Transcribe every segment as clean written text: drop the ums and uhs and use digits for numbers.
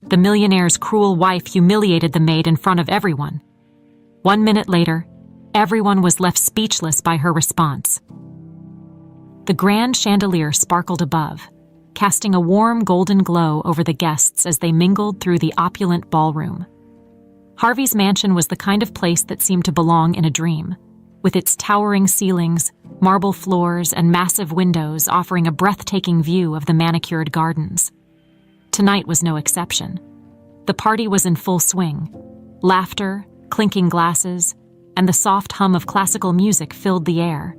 The millionaire's cruel wife humiliated the maid in front of everyone. 1 minute later, everyone was left speechless by her response. The grand chandelier sparkled above, casting a warm golden glow over the guests as they mingled through the opulent ballroom. Harvey's mansion was the kind of place that seemed to belong in a dream, with its towering ceilings, marble floors, and massive windows offering a breathtaking view of the manicured gardens. Tonight was no exception. The party was in full swing. Laughter, clinking glasses, and the soft hum of classical music filled the air.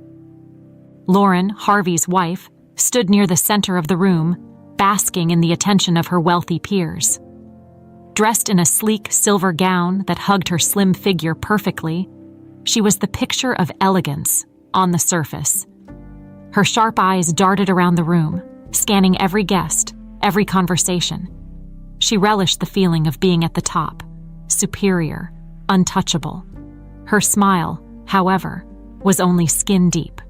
Lauren, Harvey's wife, stood near the center of the room, basking in the attention of her wealthy peers. Dressed in a sleek silver gown that hugged her slim figure perfectly, she was the picture of elegance on the surface. Her sharp eyes darted around the room, scanning every guest, every conversation. She relished the feeling of being at the top, superior, untouchable. Her smile, however, was only skin deep.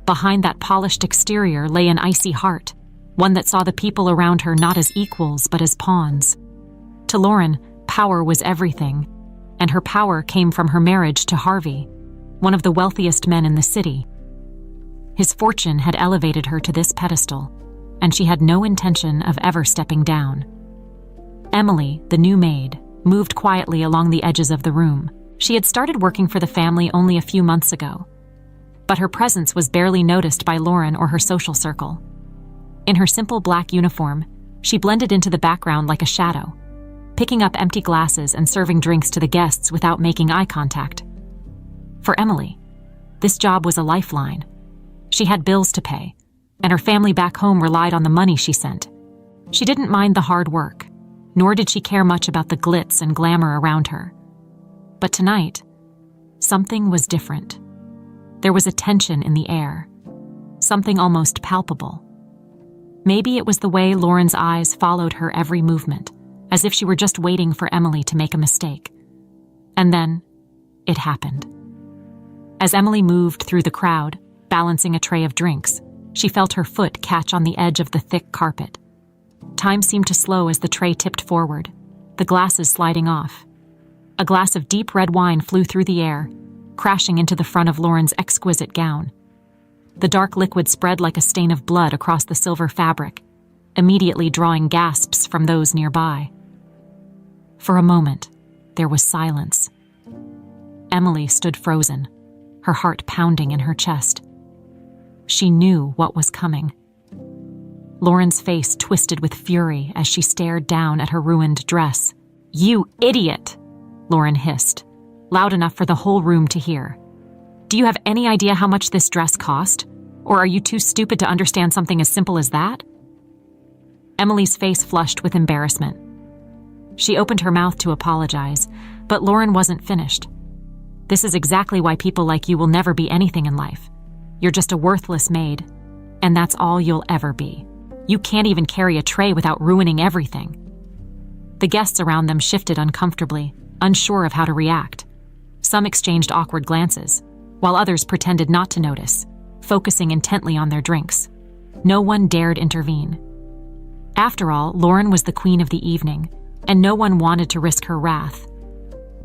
Behind that polished exterior lay an icy heart, one that saw the people around her not as equals but as pawns. To Lauren, power was everything, and her power came from her marriage to Harvey, one of the wealthiest men in the city. His fortune had elevated her to this pedestal, and she had no intention of ever stepping down. Emily, the new maid, moved quietly along the edges of the room. She had started working for the family only a few months ago, but her presence was barely noticed by Lauren or her social circle. In her simple black uniform, she blended into the background like a shadow, picking up empty glasses and serving drinks to the guests without making eye contact. For Emily, this job was a lifeline. She had bills to pay, and her family back home relied on the money she sent. She didn't mind the hard work, nor did she care much about the glitz and glamour around her. But tonight, something was different. There was a tension in the air, something almost palpable. Maybe it was the way Lauren's eyes followed her every movement, as if she were just waiting for Emily to make a mistake. And then, it happened. As Emily moved through the crowd, balancing a tray of drinks, she felt her foot catch on the edge of the thick carpet. Time seemed to slow as the tray tipped forward, the glasses sliding off. A glass of deep red wine flew through the air, crashing into the front of Lauren's exquisite gown. The dark liquid spread like a stain of blood across the silver fabric, immediately drawing gasps from those nearby. For a moment, there was silence. Emily stood frozen, her heart pounding in her chest. She knew what was coming. Lauren's face twisted with fury as she stared down at her ruined dress. "You idiot!" Lauren hissed, loud enough for the whole room to hear. "Do you have any idea how much this dress cost? Or are you too stupid to understand something as simple as that?" Emily's face flushed with embarrassment. She opened her mouth to apologize, but Lauren wasn't finished. "This is exactly why people like you will never be anything in life. You're just a worthless maid, and that's all you'll ever be. You can't even carry a tray without ruining everything." The guests around them shifted uncomfortably, unsure of how to react. Some exchanged awkward glances, while others pretended not to notice, focusing intently on their drinks. No one dared intervene. After all, Lauren was the queen of the evening, and no one wanted to risk her wrath.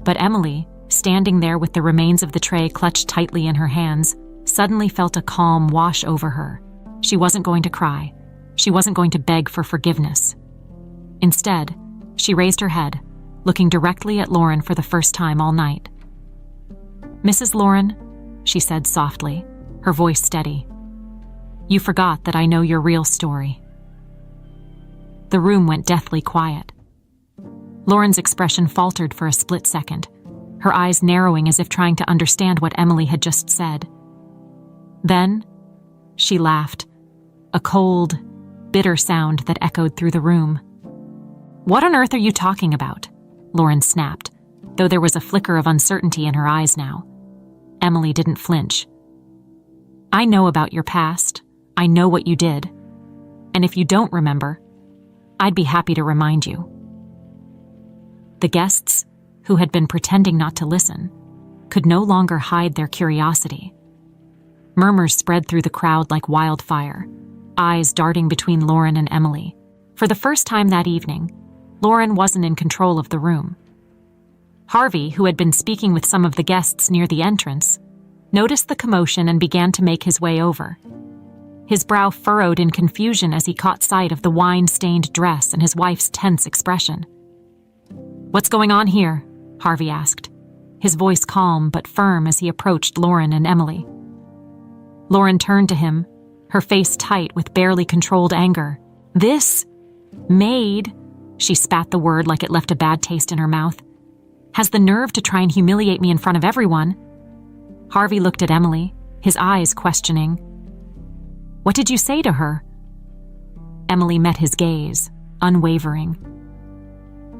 But Emily, standing there with the remains of the tray clutched tightly in her hands, suddenly felt a calm wash over her. She wasn't going to cry. She wasn't going to beg for forgiveness. Instead, she raised her head, looking directly at Lauren for the first time all night. "Mrs. Lauren," she said softly, her voice steady, "you forgot that I know your real story." The room went deathly quiet. Lauren's expression faltered for a split second, her eyes narrowing as if trying to understand what Emily had just said. Then, she laughed, a cold, bitter sound that echoed through the room. "What on earth are you talking about?" Lauren snapped, though there was a flicker of uncertainty in her eyes now. Emily didn't flinch. "I know about your past. I know what you did. And if you don't remember, I'd be happy to remind you." The guests, who had been pretending not to listen, could no longer hide their curiosity. Murmurs spread through the crowd like wildfire, eyes darting between Lauren and Emily. For the first time that evening, Lauren wasn't in control of the room. Harvey, who had been speaking with some of the guests near the entrance, noticed the commotion and began to make his way over. His brow furrowed in confusion as he caught sight of the wine-stained dress and his wife's tense expression. "What's going on here?" Harvey asked, his voice calm but firm as he approached Lauren and Emily. Lauren turned to him, her face tight with barely controlled anger. "This maid," she spat the word like it left a bad taste in her mouth, "has the nerve to try and humiliate me in front of everyone." Harvey looked at Emily, his eyes questioning. "What did you say to her?" Emily met his gaze, unwavering.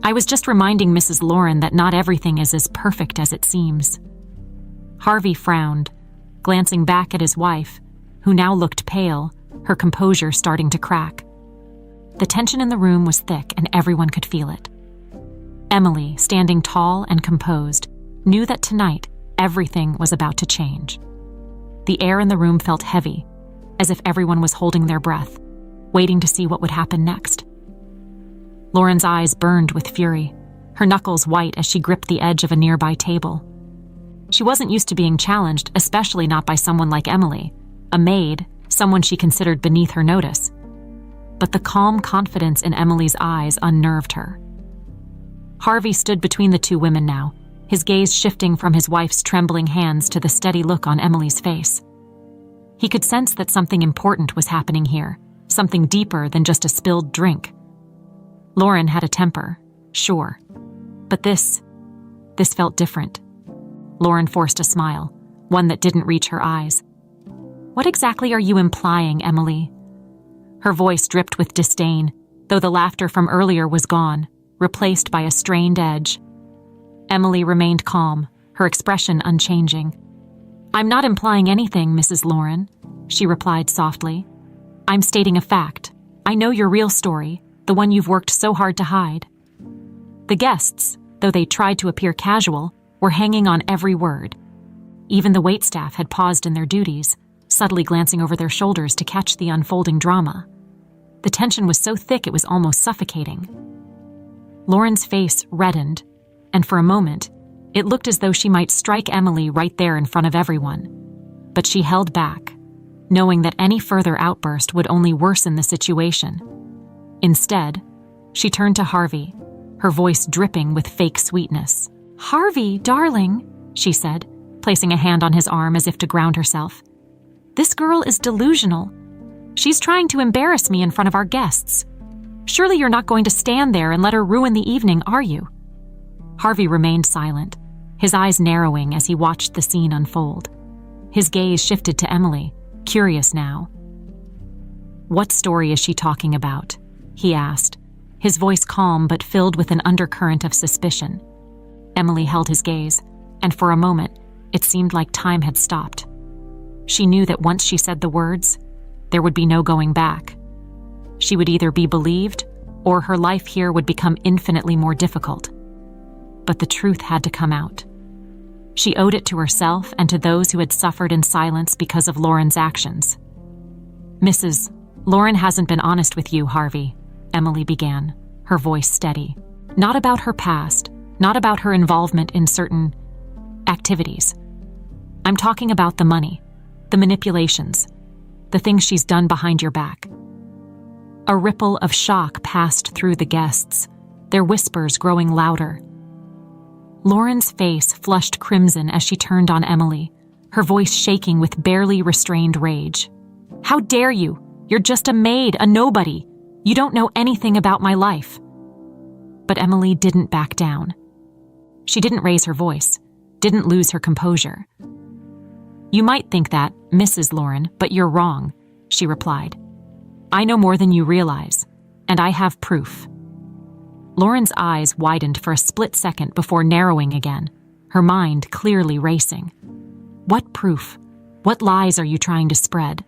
"I was just reminding Mrs. Lauren that not everything is as perfect as it seems." Harvey frowned, glancing back at his wife, who now looked pale, her composure starting to crack. The tension in the room was thick and everyone could feel it. Emily, standing tall and composed, knew that tonight everything was about to change. The air in the room felt heavy, as if everyone was holding their breath, waiting to see what would happen next. Lauren's eyes burned with fury, her knuckles white as she gripped the edge of a nearby table. She wasn't used to being challenged, especially not by someone like Emily, a maid, someone she considered beneath her notice. But the calm confidence in Emily's eyes unnerved her. Harvey stood between the two women now, his gaze shifting from his wife's trembling hands to the steady look on Emily's face. He could sense that something important was happening here, something deeper than just a spilled drink. Lauren had a temper, sure, but this felt different. Lauren forced a smile, one that didn't reach her eyes. "What exactly are you implying, Emily?" Her voice dripped with disdain, though the laughter from earlier was gone, replaced by a strained edge. Emily remained calm, her expression unchanging. "I'm not implying anything, Mrs. Lauren," she replied softly. "I'm stating a fact. I know your real story, the one you've worked so hard to hide." The guests, though they tried to appear casual, were hanging on every word. Even the waitstaff had paused in their duties, subtly glancing over their shoulders to catch the unfolding drama. The tension was so thick it was almost suffocating. Lauren's face reddened, and for a moment, it looked as though she might strike Emily right there in front of everyone. But she held back, knowing that any further outburst would only worsen the situation. Instead, she turned to Harvey, her voice dripping with fake sweetness. "Harvey, darling," she said, placing a hand on his arm as if to ground herself. "This girl is delusional. She's trying to embarrass me in front of our guests. Surely you're not going to stand there and let her ruin the evening, are you?" Harvey remained silent, his eyes narrowing as he watched the scene unfold. His gaze shifted to Emily, curious now. "What story is she talking about?" he asked, his voice calm but filled with an undercurrent of suspicion. Emily held his gaze, and for a moment, it seemed like time had stopped. She knew that once she said the words, there would be no going back. She would either be believed, or her life here would become infinitely more difficult. But the truth had to come out. She owed it to herself and to those who had suffered in silence because of Lauren's actions. "Mrs. Lauren hasn't been honest with you, Harvey," Emily began, her voice steady. "Not about her past, not about her involvement in certain activities. I'm talking about the money, the manipulations, the things she's done behind your back." A ripple of shock passed through the guests, their whispers growing louder. Lauren's face flushed crimson as she turned on Emily, her voice shaking with barely restrained rage. "How dare you? You're just a maid, a nobody. You don't know anything about my life." But Emily didn't back down. She didn't raise her voice, didn't lose her composure. "You might think that, Mrs. Lauren, but you're wrong," she replied. "I know more than you realize, and I have proof." Lauren's eyes widened for a split second before narrowing again, her mind clearly racing. "What proof? What lies are you trying to spread?"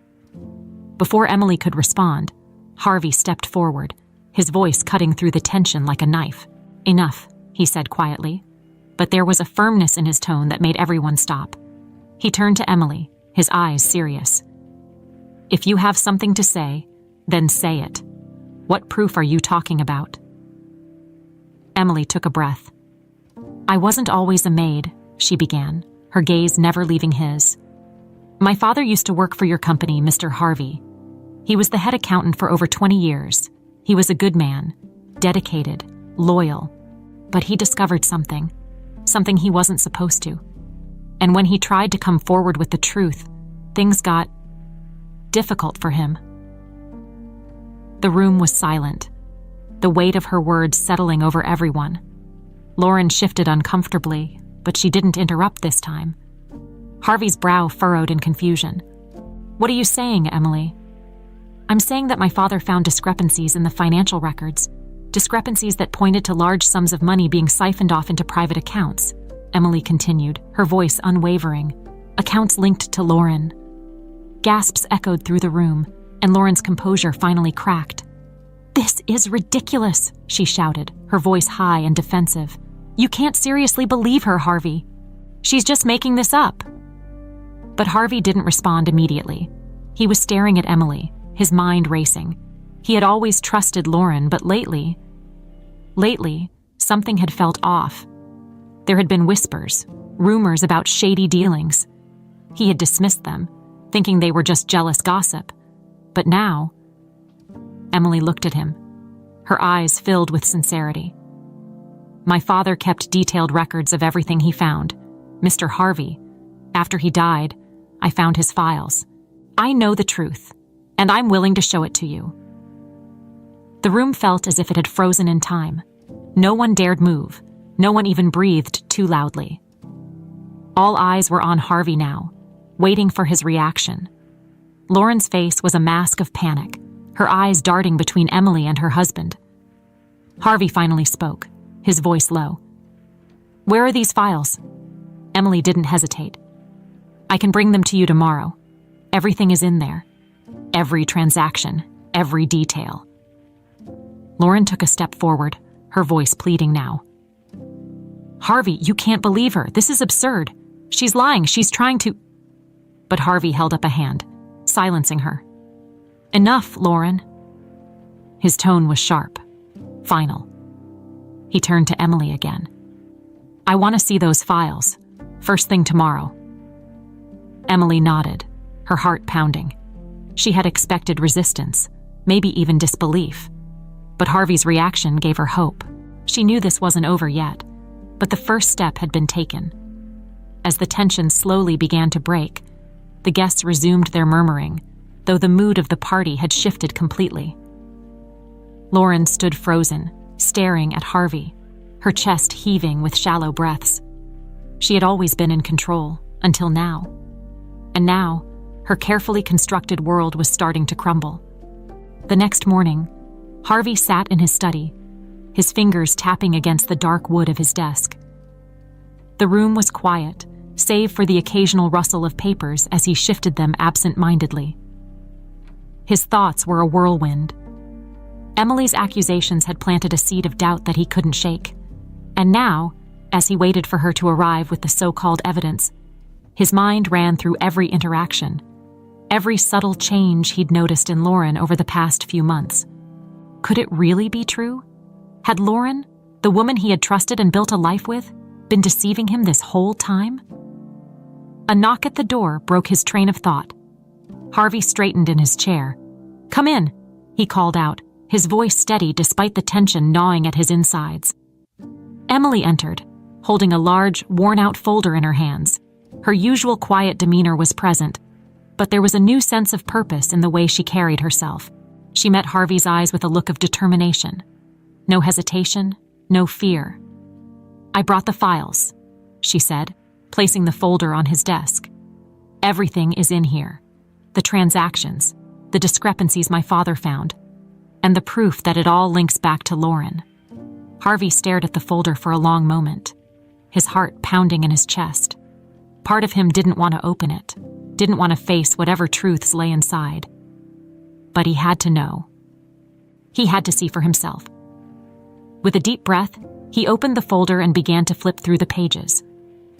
Before Emily could respond, Harvey stepped forward, his voice cutting through the tension like a knife. "Enough," he said quietly, but there was a firmness in his tone that made everyone stop. He turned to Emily, his eyes serious. "If you have something to say, then say it. What proof are you talking about?" Emily took a breath. "I wasn't always a maid," she began, her gaze never leaving his. "My father used to work for your company, Mr. Harvey. He was the head accountant for over 20 years. He was a good man, dedicated, loyal. But he discovered something he wasn't supposed to. And when he tried to come forward with the truth, things got difficult for him." The room was silent, the weight of her words settling over everyone. Lauren shifted uncomfortably, but she didn't interrupt this time. Harvey's brow furrowed in confusion. "What are you saying, Emily?" "I'm saying that my father found discrepancies in the financial records, discrepancies that pointed to large sums of money being siphoned off into private accounts," Emily continued, her voice unwavering. "Accounts linked to Lauren." Gasps echoed through the room, and Lauren's composure finally cracked. "This is ridiculous," she shouted, her voice high and defensive. "You can't seriously believe her, Harvey. She's just making this up." But Harvey didn't respond immediately. He was staring at Emily, his mind racing. He had always trusted Lauren, but lately, something had felt off. There had been whispers, rumors about shady dealings. He had dismissed them, thinking they were just jealous gossip. But now, Emily looked at him, her eyes filled with sincerity. "My father kept detailed records of everything he found. Mr. Harvey, after he died, I found his files. I know the truth, and I'm willing to show it to you." The room felt as if it had frozen in time. No one dared move. No one even breathed too loudly. All eyes were on Harvey now, waiting for his reaction. Lauren's face was a mask of panic, her eyes darting between Emily and her husband. Harvey finally spoke, his voice low. "Where are these files?" Emily didn't hesitate. "I can bring them to you tomorrow. Everything is in there. Every transaction, every detail." Lauren took a step forward, her voice pleading now. "Harvey, you can't believe her. This is absurd. She's lying. She's trying to—" But Harvey held up a hand, silencing her. "Enough, Lauren." His tone was sharp, final. He turned to Emily again. "I want to see those files, first thing tomorrow." Emily nodded, her heart pounding. She had expected resistance, maybe even disbelief. But Harvey's reaction gave her hope. She knew this wasn't over yet, but the first step had been taken. As the tension slowly began to break, the guests resumed their murmuring, though the mood of the party had shifted completely. Lauren stood frozen, staring at Harvey, her chest heaving with shallow breaths. She had always been in control, until now. And now, her carefully constructed world was starting to crumble. The next morning, Harvey sat in his study, his fingers tapping against the dark wood of his desk. The room was quiet, save for the occasional rustle of papers as he shifted them absent-mindedly. His thoughts were a whirlwind. Emily's accusations had planted a seed of doubt that he couldn't shake. And now, as he waited for her to arrive with the so-called evidence, his mind ran through every interaction, every subtle change he'd noticed in Lauren over the past few months. Could it really be true? Had Lauren, the woman he had trusted and built a life with, been deceiving him this whole time? A knock at the door broke his train of thought. Harvey straightened in his chair. "Come in," he called out, his voice steady despite the tension gnawing at his insides. Emily entered, holding a large, worn-out folder in her hands. Her usual quiet demeanor was present, but there was a new sense of purpose in the way she carried herself. She met Harvey's eyes with a look of determination. No hesitation, no fear. "I brought the files," she said, placing the folder on his desk. "Everything is in here. The transactions, the discrepancies my father found, and the proof that it all links back to Lauren." Harvey stared at the folder for a long moment, his heart pounding in his chest. Part of him didn't want to open it, didn't want to face whatever truths lay inside. But he had to know. He had to see for himself. With a deep breath, he opened the folder and began to flip through the pages.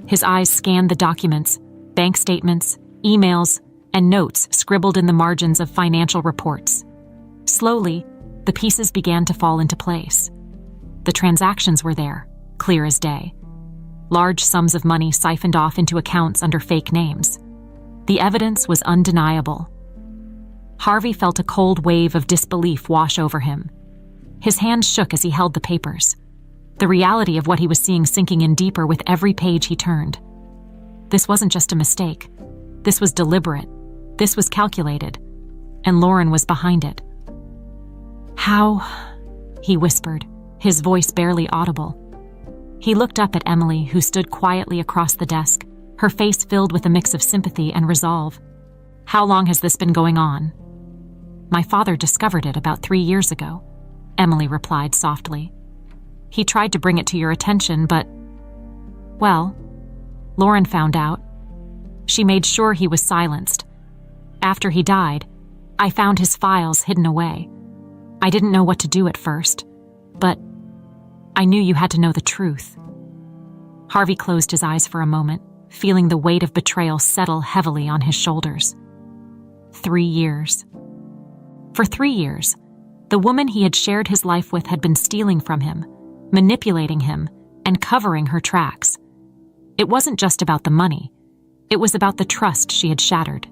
His eyes scanned the documents, bank statements, emails, and notes scribbled in the margins of financial reports. Slowly, the pieces began to fall into place. The transactions were there, clear as day. Large sums of money siphoned off into accounts under fake names. The evidence was undeniable. Harvey felt a cold wave of disbelief wash over him. His hands shook as he held the papers, the reality of what he was seeing sinking in deeper with every page he turned. This wasn't just a mistake. This was deliberate. This was calculated. And Lauren was behind it. "How?" he whispered, his voice barely audible. He looked up at Emily, who stood quietly across the desk, her face filled with a mix of sympathy and resolve. "How long has this been going on?" "My father discovered it about 3 years ago," Emily replied softly. "He tried to bring it to your attention, but, well, Lauren found out. She made sure he was silenced. After he died, I found his files hidden away. I didn't know what to do at first, but I knew you had to know the truth." Harvey closed his eyes for a moment, feeling the weight of betrayal settle heavily on his shoulders. 3 years. For 3 years, the woman he had shared his life with had been stealing from him, manipulating him, and covering her tracks. It wasn't just about the money. It was about the trust she had shattered.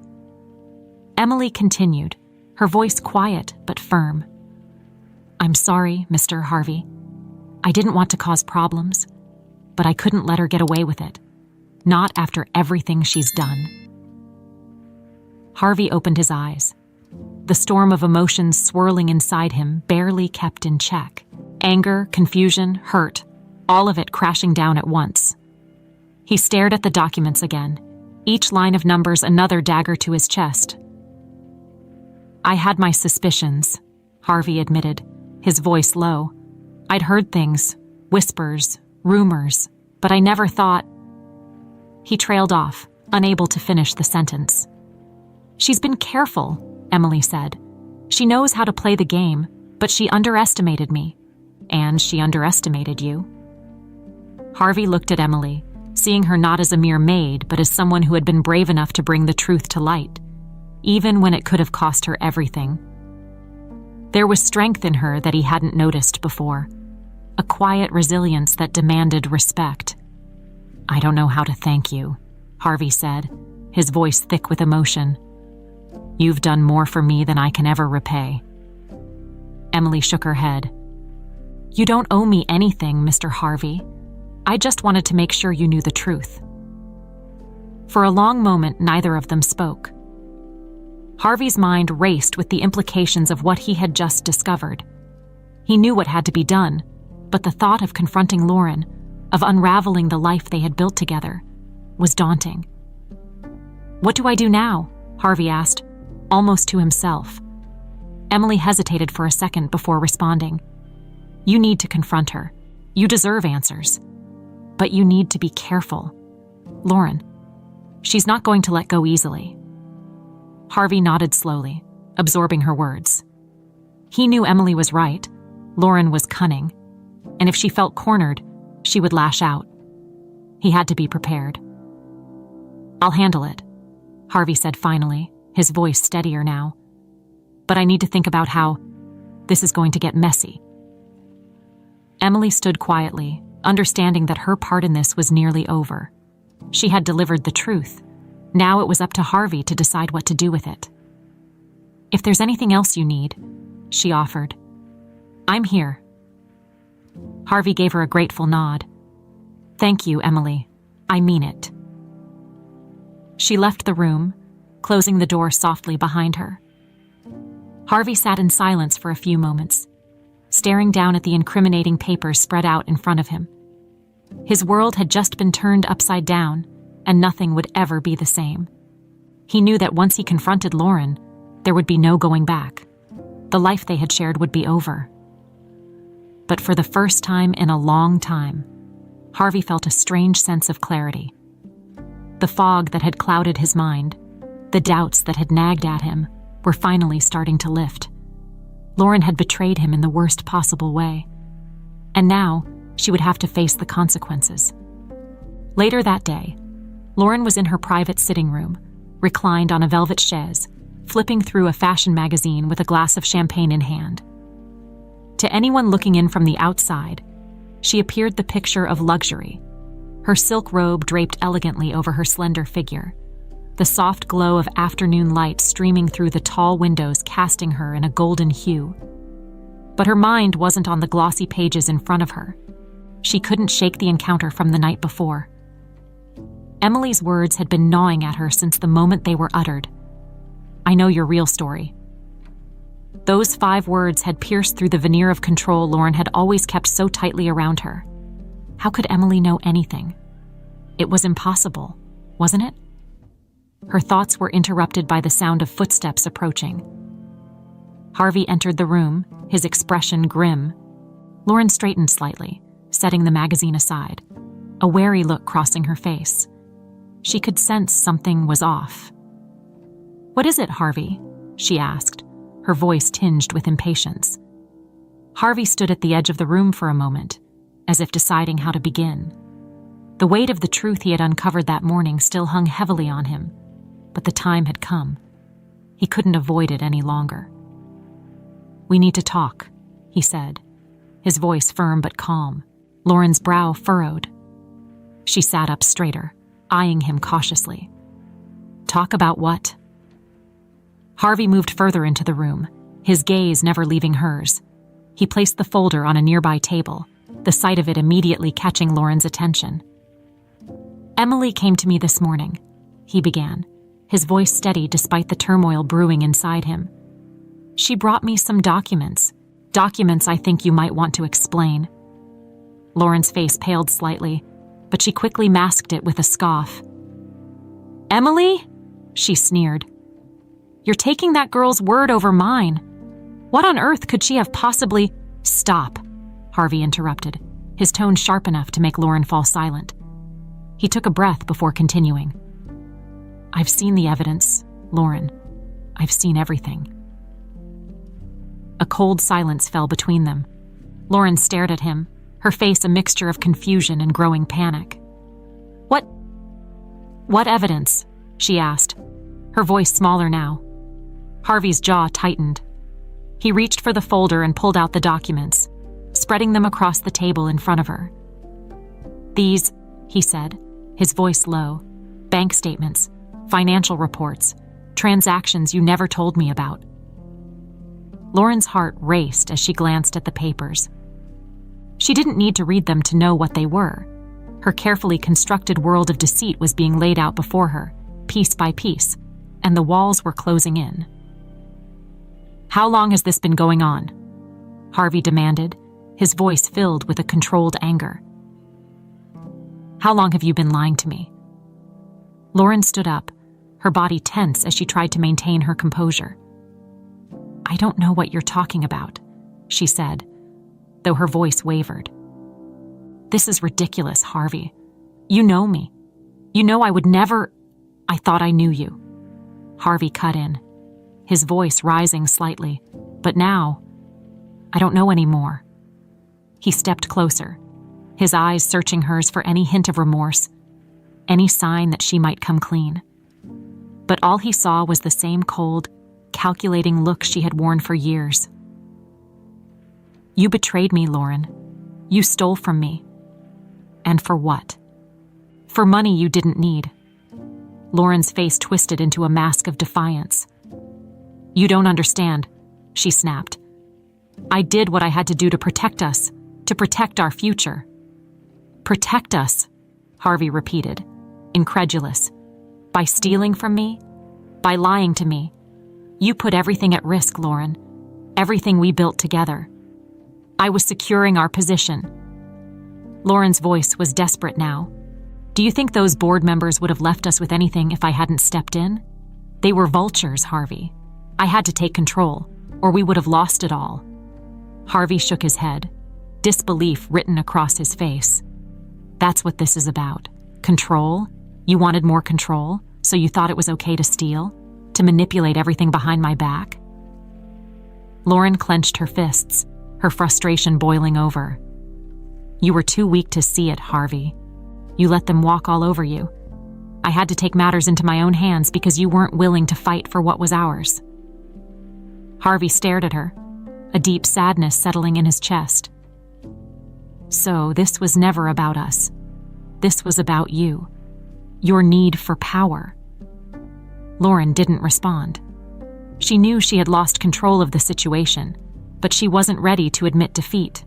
Emily continued, her voice quiet but firm. "I'm sorry, Mr. Harvey. I didn't want to cause problems, but I couldn't let her get away with it. Not after everything she's done." Harvey opened his eyes. The storm of emotions swirling inside him barely kept in check. Anger, confusion, hurt, all of it crashing down at once. He stared at the documents again, each line of numbers another dagger to his chest. "I had my suspicions," Harvey admitted, his voice low. "I'd heard things, whispers, rumors, but I never thought—" He trailed off, unable to finish the sentence. "She's been careful," Emily said. "She knows how to play the game, but she underestimated me. And she underestimated you." Harvey looked at Emily, seeing her not as a mere maid, but as someone who had been brave enough to bring the truth to light, even when it could have cost her everything. There was strength in her that he hadn't noticed before, a quiet resilience that demanded respect. "I don't know how to thank you," Harvey said, his voice thick with emotion. "You've done more for me than I can ever repay." Emily shook her head. "You don't owe me anything, Mr. Harvey. I just wanted to make sure you knew the truth." For a long moment, neither of them spoke. Harvey's mind raced with the implications of what he had just discovered. He knew what had to be done, but the thought of confronting Lauren, of unraveling the life they had built together, was daunting. "What do I do now?" Harvey asked, almost to himself. Emily hesitated for a second before responding. "You need to confront her. You deserve answers. But you need to be careful. Lauren, she's not going to let go easily." Harvey nodded slowly, absorbing her words. He knew Emily was right. Lauren was cunning. And if she felt cornered, she would lash out. He had to be prepared. "I'll handle it," Harvey said finally, his voice steadier now. "But I need to think about how this is going to get messy." Emily stood quietly, understanding that her part in this was nearly over. She had delivered the truth. Now it was up to Harvey to decide what to do with it. "If there's anything else you need," she offered, "I'm here." Harvey gave her a grateful nod. "Thank you, Emily. I mean it." She left the room, closing the door softly behind her. Harvey sat in silence for a few moments, staring down at the incriminating papers spread out in front of him. His world had just been turned upside down, and nothing would ever be the same. He knew that once he confronted Lauren, there would be no going back. The life they had shared would be over. But for the first time in a long time, Harvey felt a strange sense of clarity. The fog that had clouded his mind, the doubts that had nagged at him, were finally starting to lift. Lauren had betrayed him in the worst possible way, and now she would have to face the consequences. Later that day, Lauren was in her private sitting room, reclined on a velvet chaise, flipping through a fashion magazine with a glass of champagne in hand. To anyone looking in from the outside, She appeared the picture of luxury, her silk robe draped elegantly over her slender figure, the soft glow of afternoon light streaming through the tall windows casting her in a golden hue. But her mind wasn't on the glossy pages in front of her. She couldn't shake the encounter from the night before. Emily's words had been gnawing at her since the moment they were uttered. "I know your real story." Those 5 words had pierced through the veneer of control Lauren had always kept so tightly around her. How could Emily know anything? It was impossible, wasn't it? Her thoughts were interrupted by the sound of footsteps approaching. Harvey entered the room, his expression grim. Lauren straightened slightly, setting the magazine aside, a wary look crossing her face. She could sense something was off. "What is it, Harvey?" she asked, her voice tinged with impatience. Harvey stood at the edge of the room for a moment, as if deciding how to begin. The weight of the truth he had uncovered that morning still hung heavily on him, but the time had come. He couldn't avoid it any longer. "We need to talk," he said, his voice firm but calm. Lauren's brow furrowed. She sat up straighter, eyeing him cautiously. "Talk about what?" Harvey moved further into the room, his gaze never leaving hers. He placed the folder on a nearby table, the sight of it immediately catching Lauren's attention. "Emily came to me this morning," he began, his voice steady despite the turmoil brewing inside him. "She brought me some documents I think you might want to explain." Lauren's face paled slightly, but she quickly masked it with a scoff. "Emily?" she sneered. "You're taking that girl's word over mine. What on earth could she have possibly—" "Stop," Harvey interrupted, his tone sharp enough to make Lauren fall silent. He took a breath before continuing. "I've seen the evidence, Lauren. I've seen everything." A cold silence fell between them. Lauren stared at him, her face a mixture of confusion and growing panic. What evidence?" she asked, her voice smaller now. Harvey's jaw tightened. He reached for the folder and pulled out the documents, spreading them across the table in front of her. "These," he said, his voice low, "bank statements, financial reports, transactions you never told me about." Lauren's heart raced as she glanced at the papers. She didn't need to read them to know what they were. Her carefully constructed world of deceit was being laid out before her, piece by piece, and the walls were closing in. "How long has this been going on?" Harvey demanded, his voice filled with a controlled anger. "How long have you been lying to me?" Lauren stood up, her body tense as she tried to maintain her composure. "I don't know what you're talking about," she said, though her voice wavered. "This is ridiculous, Harvey. You know me. You know I would never—" "I thought I knew you." Harvey cut in, his voice rising slightly, but now, "I don't know anymore." He stepped closer, his eyes searching hers for any hint of remorse, any sign that she might come clean. But all he saw was the same cold, calculating look she had worn for years. "You betrayed me, Lauren. You stole from me. And for what? For money you didn't need." Lauren's face twisted into a mask of defiance. "You don't understand," she snapped. "I did what I had to do to protect us, to protect our future." "Protect us," Harvey repeated, incredulous. "By stealing from me? By lying to me? You put everything at risk, Lauren. Everything we built together. I was securing our position." Lauren's voice was desperate now. "Do you think those board members would have left us with anything if I hadn't stepped in? They were vultures, Harvey. I had to take control, or we would have lost it all." Harvey shook his head, disbelief written across his face. "That's what this is about. Control? You wanted more control, so you thought it was okay to steal? To manipulate everything behind my back?" Lauren clenched her fists, her frustration boiling over. "You were too weak to see it, Harvey. You let them walk all over you. I had to take matters into my own hands because you weren't willing to fight for what was ours." Harvey stared at her, a deep sadness settling in his chest. So this was never about us. This was about you. Your need for power. Lauren didn't respond. She knew she had lost control of the situation, but she wasn't ready to admit defeat.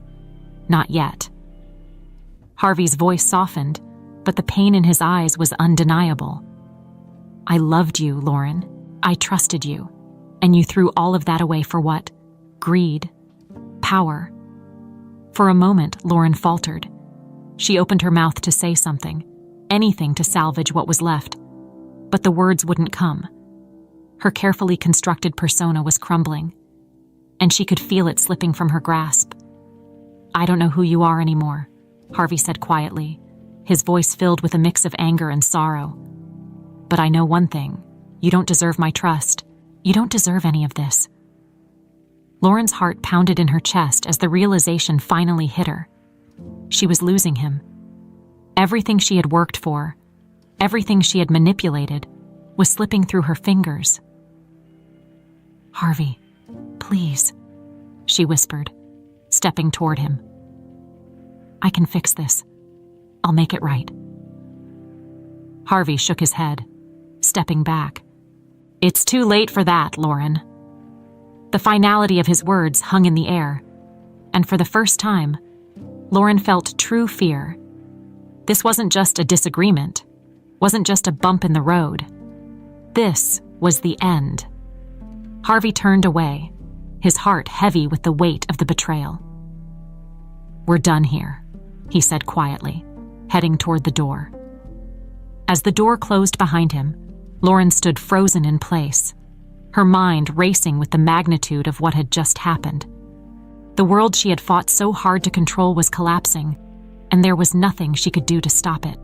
Not yet. Harvey's voice softened, but the pain in his eyes was undeniable. I loved you, Lauren. I trusted you. And you threw all of that away for what? Greed. Power. For a moment, Lauren faltered. She opened her mouth to say something, anything to salvage what was left, but the words wouldn't come. Her carefully constructed persona was crumbling, and she could feel it slipping from her grasp. I don't know who you are anymore, Harvey said quietly, his voice filled with a mix of anger and sorrow. But I know one thing. You don't deserve my trust. You don't deserve any of this. Lauren's heart pounded in her chest as the realization finally hit her. She was losing him. Everything she had worked for, everything she had manipulated, was slipping through her fingers. Harvey, please, she whispered, stepping toward him. I can fix this. I'll make it right. Harvey shook his head, stepping back. It's too late for that, Lauren. The finality of his words hung in the air, and for the first time, Lauren felt true fear. This wasn't just a disagreement, wasn't just a bump in the road. This was the end. Harvey turned away, his heart heavy with the weight of the betrayal. We're done here, he said quietly, heading toward the door. As the door closed behind him, Lauren stood frozen in place, her mind racing with the magnitude of what had just happened. The world she had fought so hard to control was collapsing, and there was nothing she could do to stop it.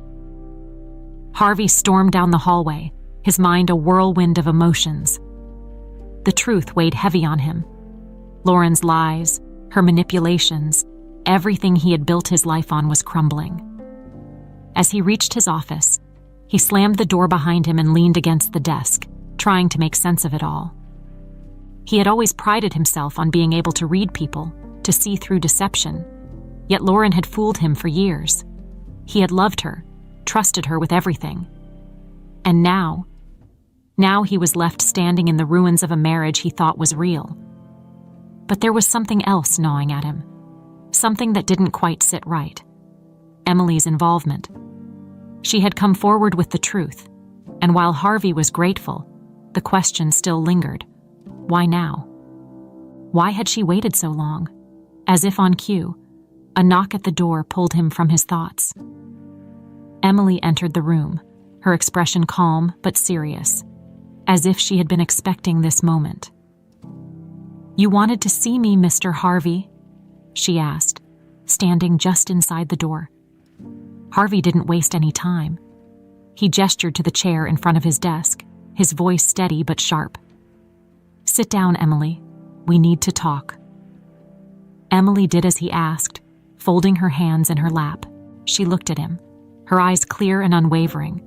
Harvey stormed down the hallway, his mind a whirlwind of emotions. The truth weighed heavy on him. Lauren's lies, her manipulations, everything he had built his life on was crumbling. As he reached his office, he slammed the door behind him and leaned against the desk, trying to make sense of it all. He had always prided himself on being able to read people, to see through deception, yet Lauren had fooled him for years. He had loved her, trusted her with everything. And now he was left standing in the ruins of a marriage he thought was real. But there was something else gnawing at him, something that didn't quite sit right. Emily's involvement. She had come forward with the truth, and while Harvey was grateful, the question still lingered. Why now? Why had she waited so long? As if on cue, a knock at the door pulled him from his thoughts. Emily entered the room, her expression calm but serious, as if she had been expecting this moment. You wanted to see me, Mr. Harvey? She asked, standing just inside the door. Harvey didn't waste any time. He gestured to the chair in front of his desk, his voice steady but sharp. Sit down, Emily. We need to talk. Emily did as he asked, folding her hands in her lap. She looked at him, her eyes clear and unwavering,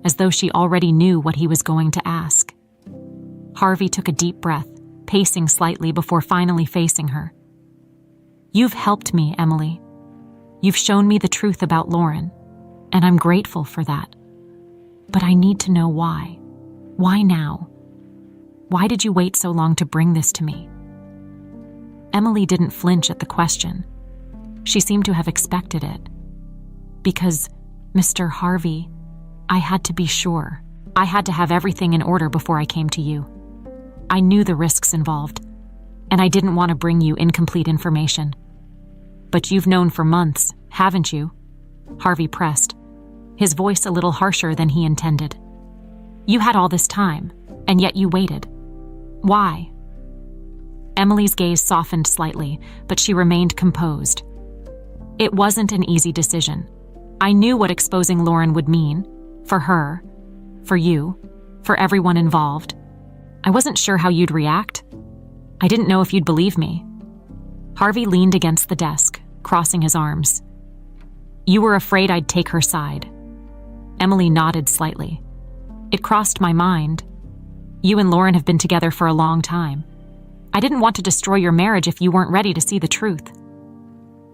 as though she already knew what he was going to ask. Harvey took a deep breath, pacing slightly before finally facing her. You've helped me, Emily. You've shown me the truth about Lauren, and I'm grateful for that. But I need to know why. Why now? Why did you wait so long to bring this to me? Emily didn't flinch at the question. She seemed to have expected it. Because, Mr. Harvey, I had to be sure. I had to have everything in order before I came to you. I knew the risks involved, and I didn't want to bring you incomplete information. But you've known for months, haven't you? Harvey pressed, his voice a little harsher than he intended. You had all this time, and yet you waited. Why? Emily's gaze softened slightly, but she remained composed. It wasn't an easy decision. I knew what exposing Lauren would mean, for her, for you, for everyone involved. I wasn't sure how you'd react. I didn't know if you'd believe me. Harvey leaned against the desk, crossing his arms. You were afraid I'd take her side. Emily nodded slightly. It crossed my mind. You and Lauren have been together for a long time. I didn't want to destroy your marriage if you weren't ready to see the truth.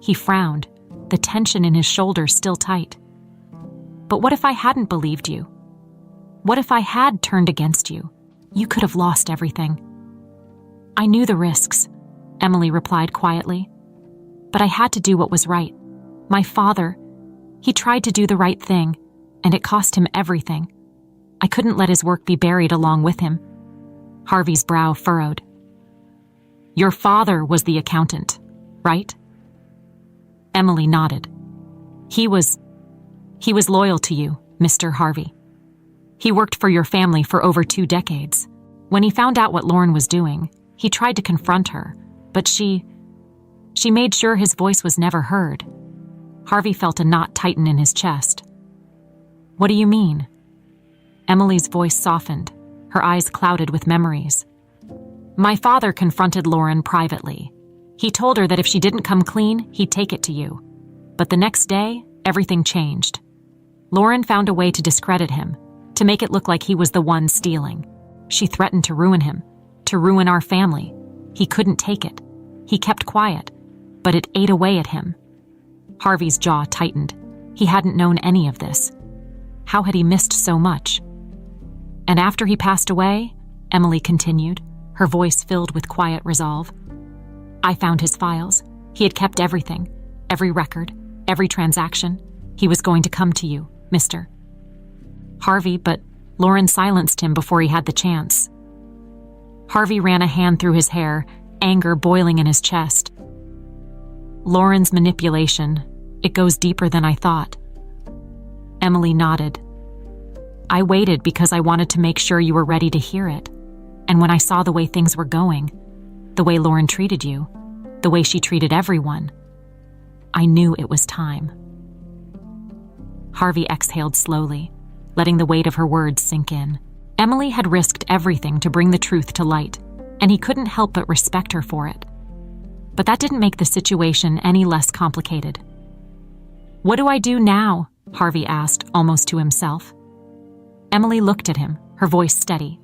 He frowned, the tension in his shoulders still tight. But what if I hadn't believed you? What if I had turned against you? You could have lost everything. I knew the risks, Emily replied quietly. But I had to do what was right. My father, he tried to do the right thing, and it cost him everything. I couldn't let his work be buried along with him. Harvey's brow furrowed. Your father was the accountant, right? Emily nodded. He was loyal to you, Mr. Harvey. He worked for your family for over 2 decades. When he found out what Lauren was doing, he tried to confront her, but she made sure his voice was never heard. Harvey felt a knot tighten in his chest. What do you mean? Emily's voice softened, her eyes clouded with memories. My father confronted Lauren privately. He told her that if she didn't come clean, he'd take it to you. But the next day, everything changed. Lauren found a way to discredit him, to make it look like he was the one stealing. She threatened to ruin him, to ruin our family. He couldn't take it. He kept quiet, but it ate away at him. Harvey's jaw tightened. He hadn't known any of this. How had he missed so much? And after he passed away, Emily continued, her voice filled with quiet resolve. I found his files. He had kept everything, every record, every transaction. He was going to come to you, Mr. Harvey, but Lauren silenced him before he had the chance. Harvey ran a hand through his hair, anger boiling in his chest. Lauren's manipulation, it goes deeper than I thought. Emily nodded. I waited because I wanted to make sure you were ready to hear it. And when I saw the way things were going, the way Lauren treated you, the way she treated everyone, I knew it was time. Harvey exhaled slowly, letting the weight of her words sink in. Emily had risked everything to bring the truth to light, and he couldn't help but respect her for it. But that didn't make the situation any less complicated. What do I do now? Harvey asked, almost to himself. Emily looked at him, her voice steady.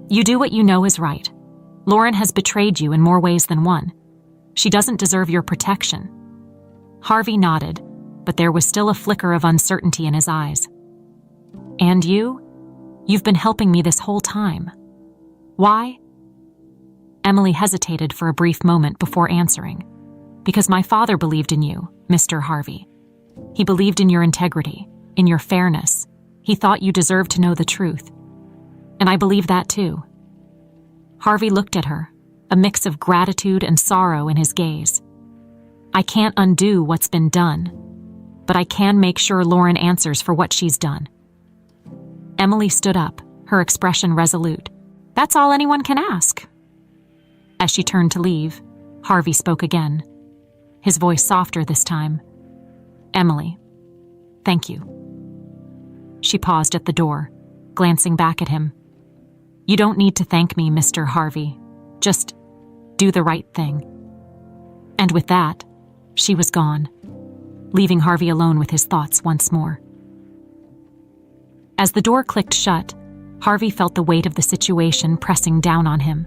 You do what you know is right. Lauren has betrayed you in more ways than one. She doesn't deserve your protection. Harvey nodded, but there was still a flicker of uncertainty in his eyes. And you? You've been helping me this whole time. Why? Emily hesitated for a brief moment before answering. Because my father believed in you, Mr. Harvey. He believed in your integrity, in your fairness. He thought you deserved to know the truth. And I believe that too. Harvey looked at her, a mix of gratitude and sorrow in his gaze. I can't undo what's been done, but I can make sure Lauren answers for what she's done. Emily stood up, her expression resolute. That's all anyone can ask. As she turned to leave, Harvey spoke again, his voice softer this time. Emily, thank you. She paused at the door, glancing back at him. You don't need to thank me, Mr. Harvey. Just do the right thing. And with that, she was gone, leaving Harvey alone with his thoughts once more. As the door clicked shut, Harvey felt the weight of the situation pressing down on him.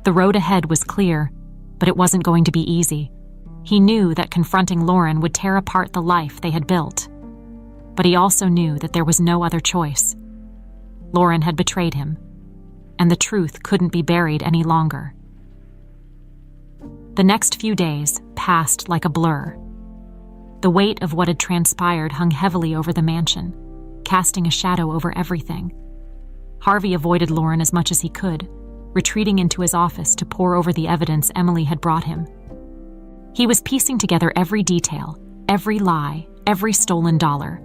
The road ahead was clear, but it wasn't going to be easy. He knew that confronting Lauren would tear apart the life they had built. But he also knew that there was no other choice. Lauren had betrayed him, and the truth couldn't be buried any longer. The next few days passed like a blur. The weight of what had transpired hung heavily over the mansion, casting a shadow over everything. Harvey avoided Lauren as much as he could, retreating into his office to pore over the evidence Emily had brought him. He was piecing together every detail, every lie, every stolen dollar.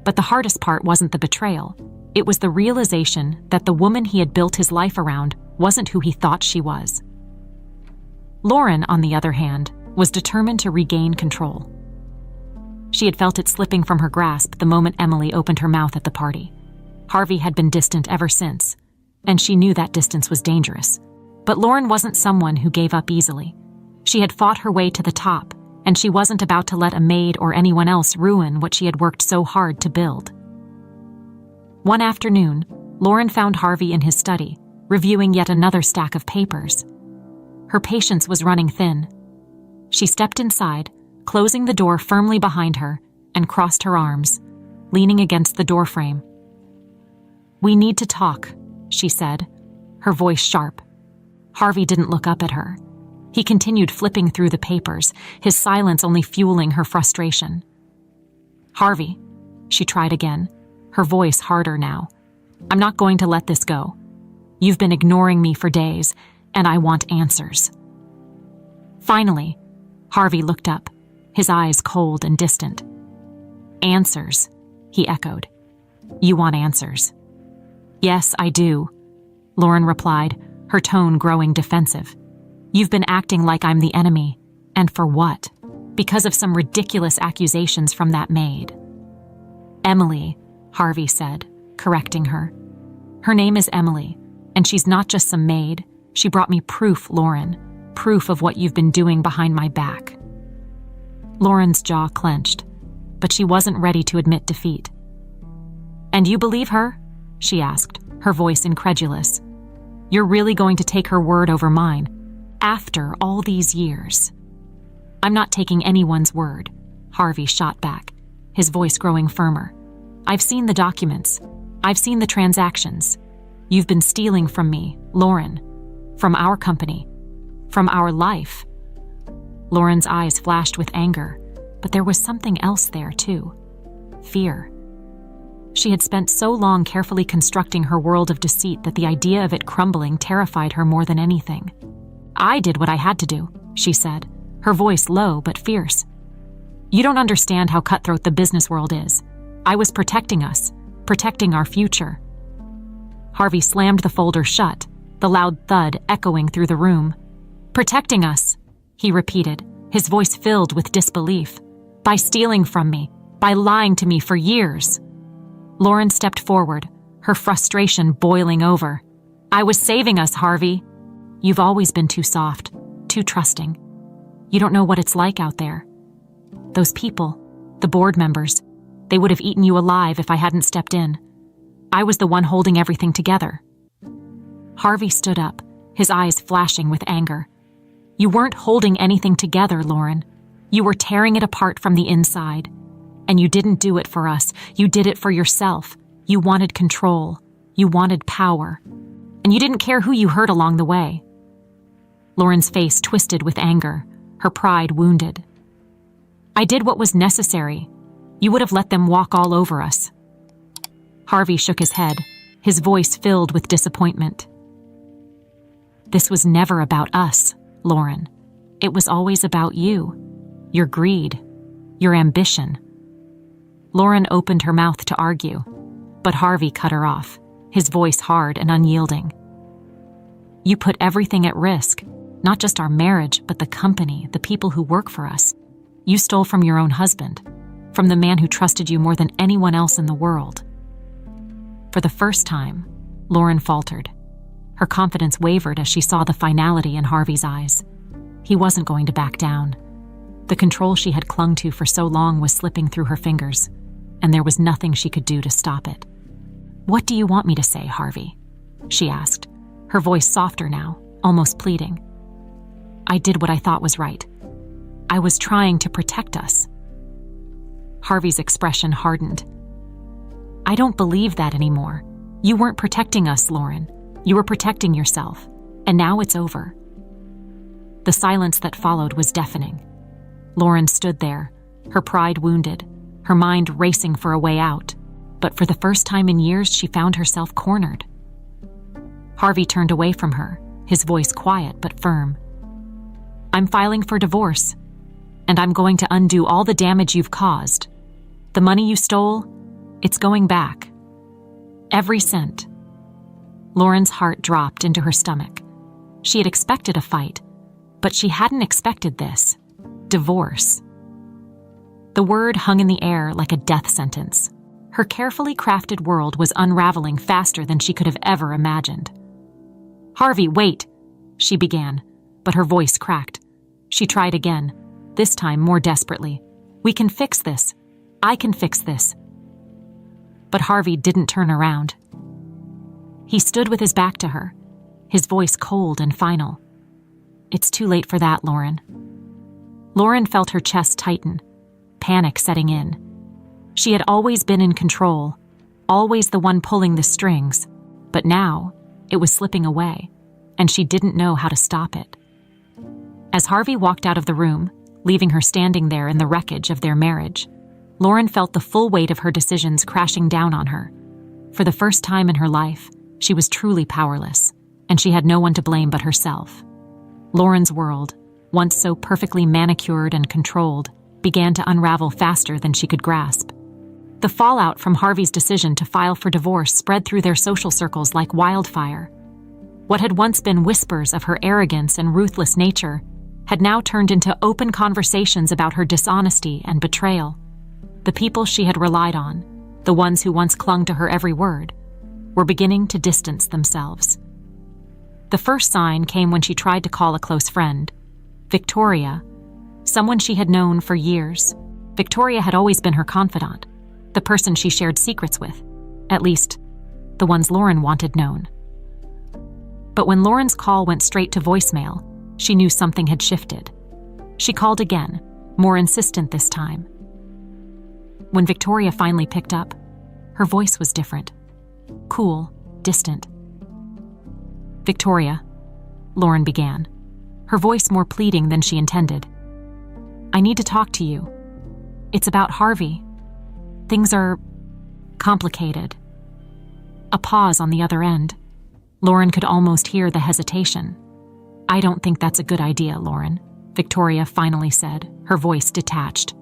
But the hardest part wasn't the betrayal. It was the realization that the woman he had built his life around wasn't who he thought she was. Lauren, on the other hand, was determined to regain control. She had felt it slipping from her grasp the moment Emily opened her mouth at the party. Harvey had been distant ever since, and she knew that distance was dangerous. But Lauren wasn't someone who gave up easily. She had fought her way to the top, and she wasn't about to let a maid or anyone else ruin what she had worked so hard to build. One afternoon, Lauren found Harvey in his study, reviewing yet another stack of papers. Her patience was running thin. She stepped inside, closing the door firmly behind her, and crossed her arms, leaning against the doorframe. "We need to talk," she said, her voice sharp. Harvey didn't look up at her. He continued flipping through the papers, his silence only fueling her frustration. "Harvey," she tried again, her voice harder now. "I'm not going to let this go. You've been ignoring me for days, and I want answers." Finally, Harvey looked up, his eyes cold and distant. "Answers," he echoed. "You want answers?" "Yes, I do," Lauren replied, her tone growing defensive. "You've been acting like I'm the enemy. And for what? Because of some ridiculous accusations from that maid." "Emily," Harvey said, correcting her. "Her name is Emily, and she's not just some maid. She brought me proof, Lauren. Proof of what you've been doing behind my back." Lauren's jaw clenched, but she wasn't ready to admit defeat. "And you believe her?" she asked, her voice incredulous. "You're really going to take her word over mine, after all these years?" "I'm not taking anyone's word," Harvey shot back, his voice growing firmer. "I've seen the documents. I've seen the transactions. You've been stealing from me, Lauren, from our company, from our life." Lauren's eyes flashed with anger, but there was something else there, too. Fear. She had spent so long carefully constructing her world of deceit that the idea of it crumbling terrified her more than anything. "I did what I had to do," she said, her voice low but fierce. "You don't understand how cutthroat the business world is. I was protecting us, protecting our future." Harvey slammed the folder shut, the loud thud echoing through the room. "Protecting us," he repeated, his voice filled with disbelief. "By stealing from me, by lying to me for years." Lauren stepped forward, her frustration boiling over. "I was saving us, Harvey." "You've always been too soft, too trusting. You don't know what it's like out there. Those people, the board members, they would have eaten you alive if I hadn't stepped in. I was the one holding everything together." Harvey stood up, his eyes flashing with anger. "You weren't holding anything together, Lauren. You were tearing it apart from the inside. And you didn't do it for us. You did it for yourself. You wanted control. You wanted power. And you didn't care who you hurt along the way." Lauren's face twisted with anger, her pride wounded. "I did what was necessary. You would have let them walk all over us." Harvey shook his head, his voice filled with disappointment. "This was never about us, Lauren. It was always about you, your greed, your ambition." Lauren opened her mouth to argue, but Harvey cut her off, his voice hard and unyielding. "You put everything at risk, not just our marriage, but the company, the people who work for us. You stole from your own husband, from the man who trusted you more than anyone else in the world." For the first time, Lauren faltered. Her confidence wavered as she saw the finality in Harvey's eyes. He wasn't going to back down. The control she had clung to for so long was slipping through her fingers, and there was nothing she could do to stop it. "What do you want me to say, Harvey?" she asked, her voice softer now, almost pleading. "I did what I thought was right. I was trying to protect us." Harvey's expression hardened. "I don't believe that anymore. You weren't protecting us, Lauren. You were protecting yourself, and now it's over." The silence that followed was deafening. Lauren stood there, her pride wounded, her mind racing for a way out, but for the first time in years she found herself cornered. Harvey turned away from her, his voice quiet but firm. "I'm filing for divorce, and I'm going to undo all the damage you've caused. The money you stole, it's going back. Every cent." Lauren's heart dropped into her stomach. She had expected a fight, but she hadn't expected this. Divorce. The word hung in the air like a death sentence. Her carefully crafted world was unraveling faster than she could have ever imagined. "Harvey, wait," she began, but her voice cracked. She tried again, this time more desperately. "We can fix this. I can fix this." But Harvey didn't turn around. He stood with his back to her, his voice cold and final. "It's too late for that, Lauren." Lauren felt her chest tighten, panic setting in. She had always been in control, always the one pulling the strings, but now it was slipping away, and she didn't know how to stop it. As Harvey walked out of the room, leaving her standing there in the wreckage of their marriage, Lauren felt the full weight of her decisions crashing down on her. For the first time in her life, she was truly powerless, and she had no one to blame but herself. Lauren's world, once so perfectly manicured and controlled, began to unravel faster than she could grasp. The fallout from Harvey's decision to file for divorce spread through their social circles like wildfire. What had once been whispers of her arrogance and ruthless nature had now turned into open conversations about her dishonesty and betrayal. The people she had relied on, the ones who once clung to her every word, were beginning to distance themselves. The first sign came when she tried to call a close friend, Victoria, someone she had known for years. Victoria had always been her confidant, the person she shared secrets with, at least the ones Lauren wanted known. But when Lauren's call went straight to voicemail, she knew something had shifted. She called again, more insistent this time. When Victoria finally picked up, her voice was different. Cool, distant. "Victoria," Lauren began, her voice more pleading than she intended. "I need to talk to you. It's about Harvey. Things are complicated." A pause on the other end. Lauren could almost hear the hesitation. "I don't think that's a good idea, Lauren," Victoria finally said, her voice detached.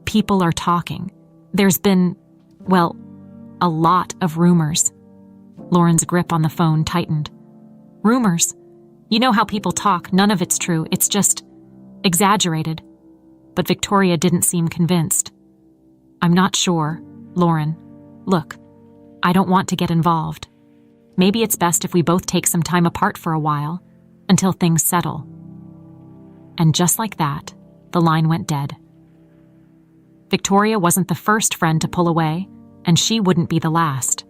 "People are talking. There's been, well, a lot of rumors." Lauren's grip on the phone tightened. "Rumors? You know how people talk, none of it's true, it's just exaggerated." But Victoria didn't seem convinced. "I'm not sure, Lauren. Look, I don't want to get involved. Maybe it's best if we both take some time apart for a while, until things settle." And just like that, the line went dead. Victoria wasn't the first friend to pull away, and she wouldn't be the last.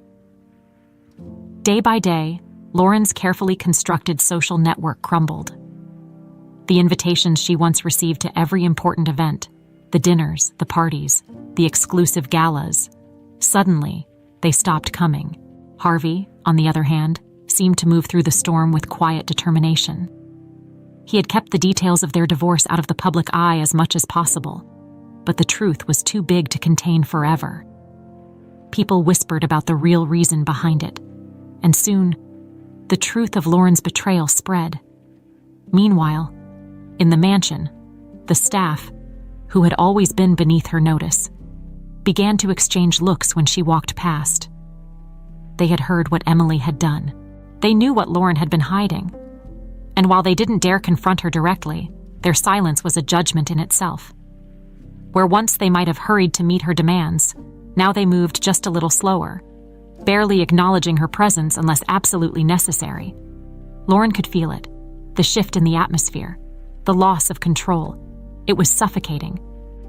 Day by day, Lauren's carefully constructed social network crumbled. The invitations she once received to every important event, the dinners, the parties, the exclusive galas, suddenly, they stopped coming. Harvey, on the other hand, seemed to move through the storm with quiet determination. He had kept the details of their divorce out of the public eye as much as possible, but the truth was too big to contain forever. People whispered about the real reason behind it, and soon, the truth of Lauren's betrayal spread. Meanwhile, in the mansion, the staff, who had always been beneath her notice, began to exchange looks when she walked past. They had heard what Emily had done. They knew what Lauren had been hiding. And while they didn't dare confront her directly, their silence was a judgment in itself. Where once they might have hurried to meet her demands, now they moved just a little slower, barely acknowledging her presence unless absolutely necessary. Lauren could feel it, the shift in the atmosphere, the loss of control. It was suffocating.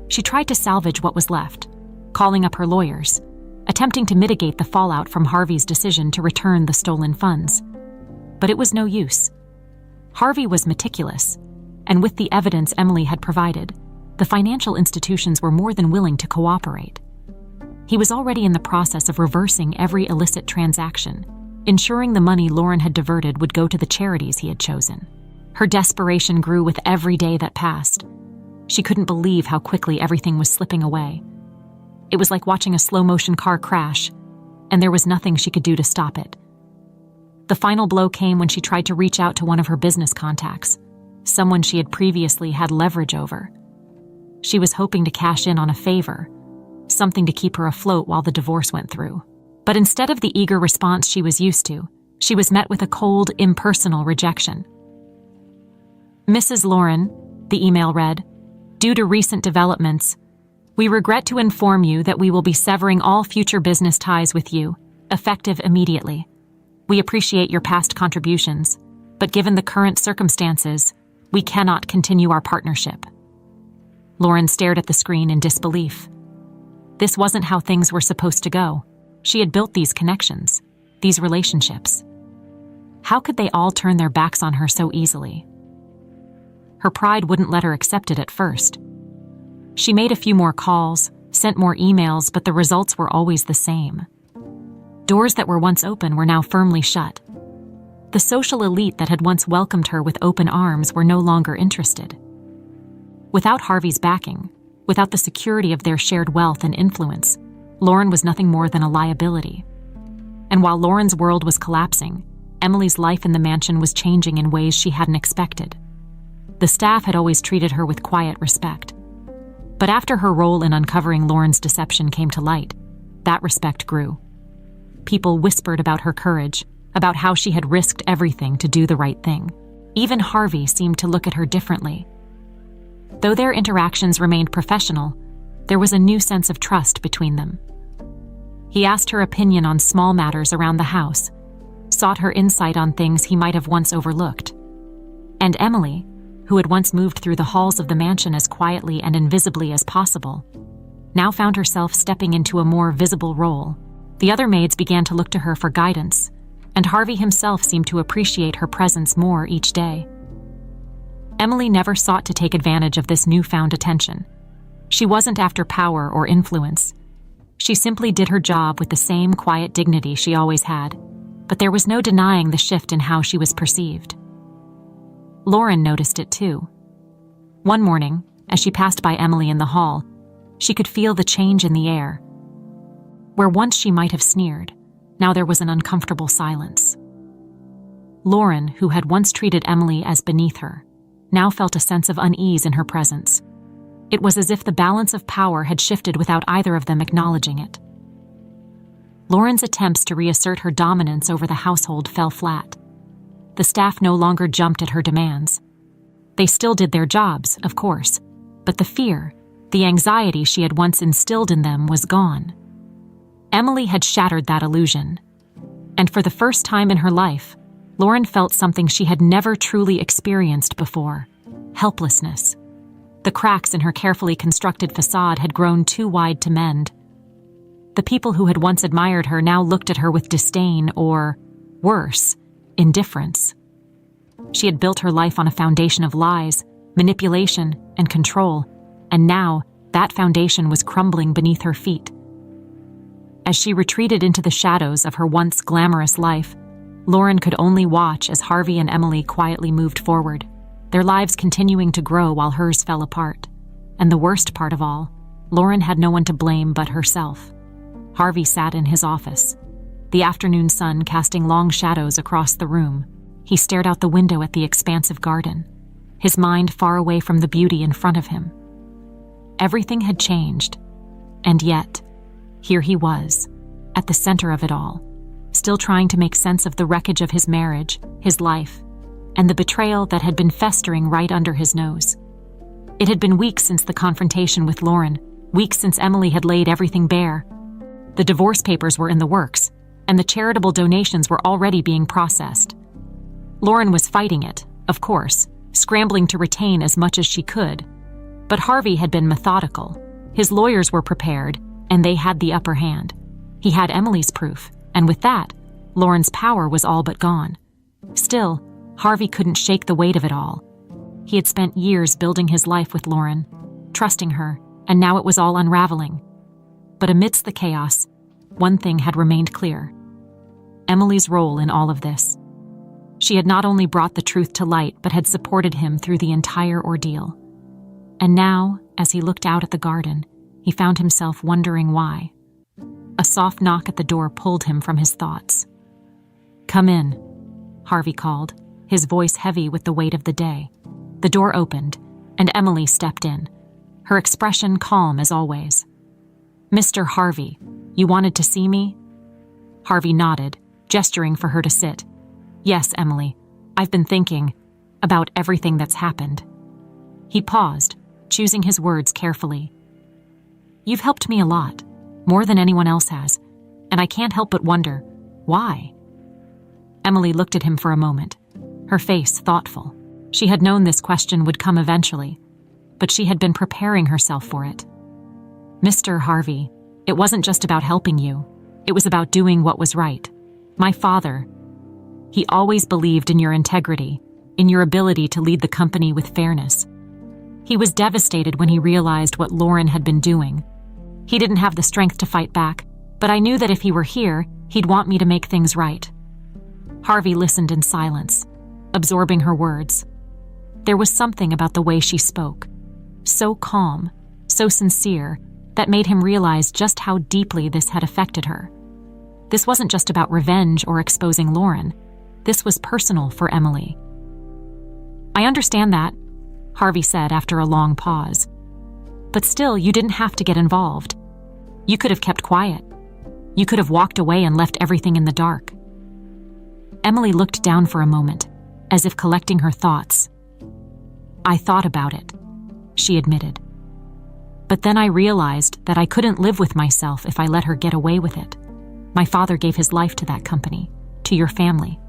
She tried to salvage what was left, calling up her lawyers, attempting to mitigate the fallout from Harvey's decision to return the stolen funds. But it was no use. Harvey was meticulous, and with the evidence Emily had provided, the financial institutions were more than willing to cooperate. He was already in the process of reversing every illicit transaction, ensuring the money Lauren had diverted would go to the charities he had chosen. Her desperation grew with every day that passed. She couldn't believe how quickly everything was slipping away. It was like watching a slow-motion car crash, and there was nothing she could do to stop it. The final blow came when she tried to reach out to one of her business contacts, someone she had previously had leverage over. She was hoping to cash in on a favor, something to keep her afloat while the divorce went through. But instead of the eager response she was used to, she was met with a cold, impersonal rejection. "Mrs. Lauren," the email read, "due to recent developments, we regret to inform you that we will be severing all future business ties with you, effective immediately. We appreciate your past contributions, but given the current circumstances, we cannot continue our partnership." Lauren stared at the screen in disbelief. This wasn't how things were supposed to go. She had built these connections, these relationships. How could they all turn their backs on her so easily? Her pride wouldn't let her accept it at first. She made a few more calls, sent more emails, but the results were always the same. Doors that were once open were now firmly shut. The social elite that had once welcomed her with open arms were no longer interested. Without Harvey's backing, without the security of their shared wealth and influence, Lauren was nothing more than a liability. And while Lauren's world was collapsing, Emily's life in the mansion was changing in ways she hadn't expected. The staff had always treated her with quiet respect. But after her role in uncovering Lauren's deception came to light, that respect grew. People whispered about her courage, about how she had risked everything to do the right thing. Even Harvey seemed to look at her differently. Though their interactions remained professional, there was a new sense of trust between them. He asked her opinion on small matters around the house, sought her insight on things he might have once overlooked. And Emily, who had once moved through the halls of the mansion as quietly and invisibly as possible, now found herself stepping into a more visible role. The other maids began to look to her for guidance, and Harvey himself seemed to appreciate her presence more each day. Emily never sought to take advantage of this newfound attention. She wasn't after power or influence. She simply did her job with the same quiet dignity she always had, but there was no denying the shift in how she was perceived. Lauren noticed it too. One morning, as she passed by Emily in the hall, she could feel the change in the air. Where once she might have sneered, now there was an uncomfortable silence. Lauren, who had once treated Emily as beneath her, now felt a sense of unease in her presence. It was as if the balance of power had shifted without either of them acknowledging it. Lauren's attempts to reassert her dominance over the household fell flat. The staff no longer jumped at her demands. They still did their jobs, of course, but the fear, the anxiety she had once instilled in them was gone. Emily had shattered that illusion. And for the first time in her life, Lauren felt something she had never truly experienced before: helplessness. The cracks in her carefully constructed facade had grown too wide to mend. The people who had once admired her now looked at her with disdain or, worse, indifference. She had built her life on a foundation of lies, manipulation, and control, and now that foundation was crumbling beneath her feet. As she retreated into the shadows of her once glamorous life, Lauren could only watch as Harvey and Emily quietly moved forward, their lives continuing to grow while hers fell apart. And the worst part of all, Lauren had no one to blame but herself. Harvey sat in his office, the afternoon sun casting long shadows across the room. He stared out the window at the expansive garden, his mind far away from the beauty in front of him. Everything had changed, and yet, here he was, at the center of it all, still trying to make sense of the wreckage of his marriage, his life, and the betrayal that had been festering right under his nose. It had been weeks since the confrontation with Lauren, weeks since Emily had laid everything bare. The divorce papers were in the works, and the charitable donations were already being processed. Lauren was fighting it, of course, scrambling to retain as much as she could. But Harvey had been methodical. His lawyers were prepared, and they had the upper hand. He had Emily's proof, and with that, Lauren's power was all but gone. Still, Harvey couldn't shake the weight of it all. He had spent years building his life with Lauren, trusting her, and now it was all unraveling. But amidst the chaos, one thing had remained clear: Emily's role in all of this. She had not only brought the truth to light, but had supported him through the entire ordeal. And now, as he looked out at the garden, he found himself wondering why. A soft knock at the door pulled him from his thoughts. "Come in," Harvey called, his voice heavy with the weight of the day. The door opened, and Emily stepped in, her expression calm as always. "Mr. Harvey, you wanted to see me?" Harvey nodded, gesturing for her to sit. "Yes, Emily, I've been thinking about everything that's happened." He paused, choosing his words carefully. "You've helped me a lot, more than anyone else has, and I can't help but wonder, why?" Emily looked at him for a moment, her face thoughtful. She had known this question would come eventually, but she had been preparing herself for it. "Mr. Harvey, it wasn't just about helping you. It was about doing what was right. My father, he always believed in your integrity, in your ability to lead the company with fairness. He was devastated when he realized what Lauren had been doing. He didn't have the strength to fight back, but I knew that if he were here, he'd want me to make things right. Harvey listened in silence, absorbing her words. There was something about the way she spoke, so calm, so sincere, that made him realize just how deeply this had affected her. This wasn't just about revenge or exposing Lauren. This was personal for Emily. I understand that, Harvey said after a long pause. But still, you didn't have to get involved. You could have kept quiet. You could have walked away and left everything in the dark. Emily looked down for a moment, as if collecting her thoughts. I thought about it, she admitted. But then I realized that I couldn't live with myself if I let her get away with it. My father gave his life to that company, to your family.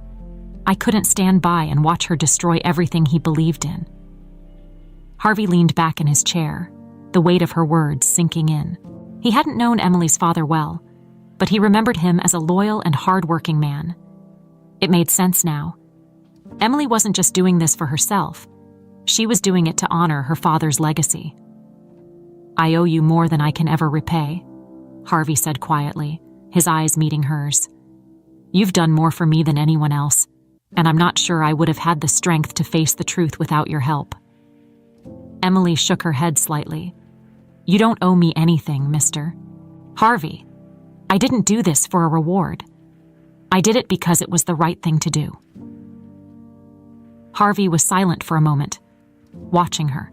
I couldn't stand by and watch her destroy everything he believed in. Harvey leaned back in his chair, the weight of her words sinking in. He hadn't known Emily's father well, but he remembered him as a loyal and hard-working man. It made sense now. Emily wasn't just doing this for herself. She was doing it to honor her father's legacy. I owe you more than I can ever repay, Harvey said quietly, his eyes meeting hers. You've done more for me than anyone else, and I'm not sure I would have had the strength to face the truth without your help. Emily shook her head slightly. You don't owe me anything, mister. Harvey, I didn't do this for a reward. I did it because it was the right thing to do. Harvey was silent for a moment, watching her.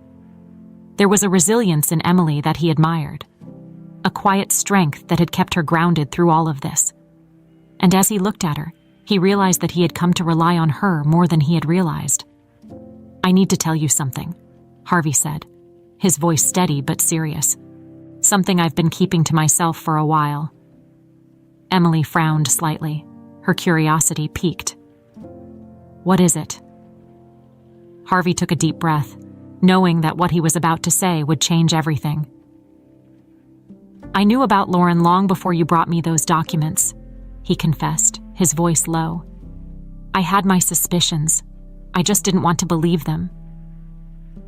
There was a resilience in Emily that he admired, a quiet strength that had kept her grounded through all of this. And as he looked at her, he realized that he had come to rely on her more than he had realized. I need to tell you something, Harvey said, his voice steady but serious. Something I've been keeping to myself for a while. Emily frowned slightly, her curiosity piqued. What is it? Harvey took a deep breath, knowing that what he was about to say would change everything. I knew about Lauren long before you brought me those documents, he confessed, his voice low. I had my suspicions. I just didn't want to believe them.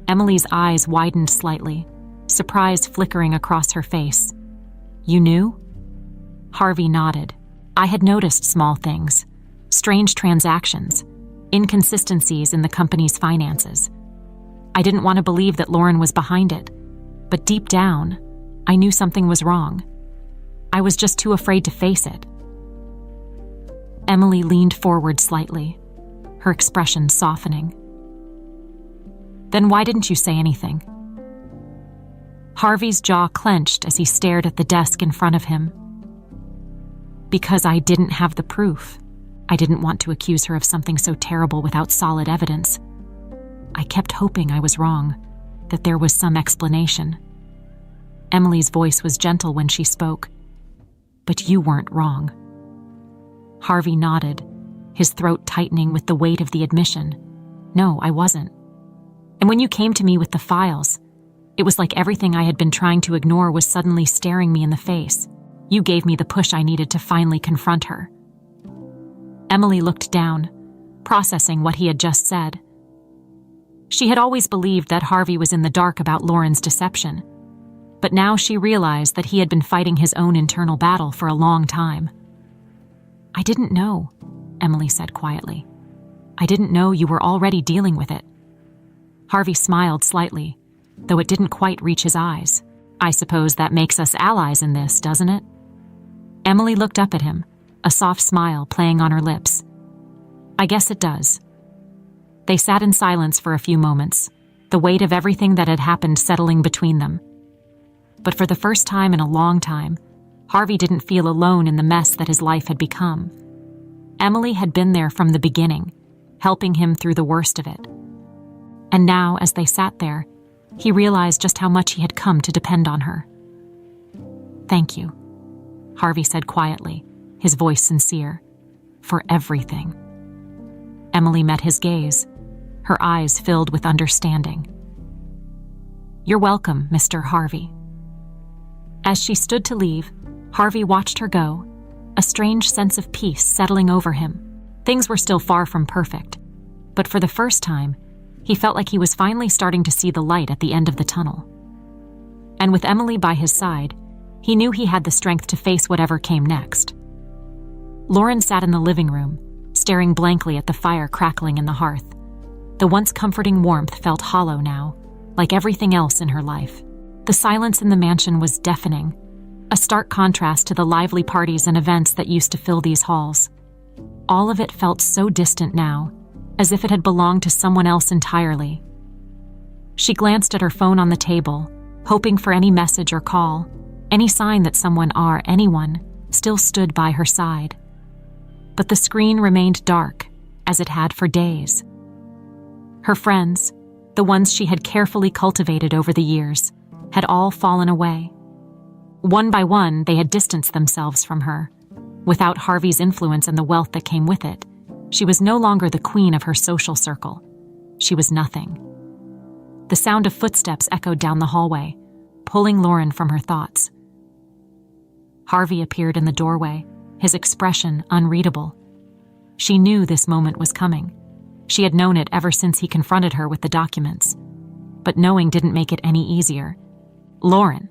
Emily's eyes widened slightly, surprise flickering across her face. You knew? Harvey nodded. I had noticed small things, strange transactions, inconsistencies in the company's finances. I didn't want to believe that Lauren was behind it, but deep down, I knew something was wrong. I was just too afraid to face it. Emily leaned forward slightly, her expression softening. Then why didn't you say anything? Harvey's jaw clenched as he stared at the desk in front of him. Because I didn't have the proof. I didn't want to accuse her of something so terrible without solid evidence. I kept hoping I was wrong, that there was some explanation. Emily's voice was gentle when she spoke. But you weren't wrong. Harvey nodded, his throat tightening with the weight of the admission. No, I wasn't. And when you came to me with the files, it was like everything I had been trying to ignore was suddenly staring me in the face. You gave me the push I needed to finally confront her. Emily looked down, processing what he had just said. She had always believed that Harvey was in the dark about Lauren's deception, but now she realized that he had been fighting his own internal battle for a long time. I didn't know, Emily said quietly. I didn't know you were already dealing with it. Harvey smiled slightly, though it didn't quite reach his eyes. I suppose that makes us allies in this, doesn't it? Emily looked up at him, a soft smile playing on her lips. I guess it does. They sat in silence for a few moments, the weight of everything that had happened settling between them. But for the first time in a long time, Harvey didn't feel alone in the mess that his life had become. Emily had been there from the beginning, helping him through the worst of it. And now, as they sat there, he realized just how much he had come to depend on her. Thank you, Harvey said quietly, his voice sincere, for everything. Emily met his gaze, her eyes filled with understanding. You're welcome, Mr. Harvey. As she stood to leave, Harvey watched her go, a strange sense of peace settling over him. Things were still far from perfect, but for the first time, he felt like he was finally starting to see the light at the end of the tunnel. And with Emily by his side, he knew he had the strength to face whatever came next. Lauren sat in the living room, staring blankly at the fire crackling in the hearth. The once comforting warmth felt hollow now, like everything else in her life. The silence in the mansion was deafening, a stark contrast to the lively parties and events that used to fill these halls. All of it felt so distant now, as if it had belonged to someone else entirely. She glanced at her phone on the table, hoping for any message or call, any sign that someone or anyone still stood by her side. But the screen remained dark, as it had for days. Her friends, the ones she had carefully cultivated over the years, had all fallen away. One by one, they had distanced themselves from her. Without Harvey's influence and the wealth that came with it, she was no longer the queen of her social circle. She was nothing. The sound of footsteps echoed down the hallway, pulling Lauren from her thoughts. Harvey appeared in the doorway, his expression unreadable. She knew this moment was coming. She had known it ever since he confronted her with the documents. But knowing didn't make it any easier. "Lauren,"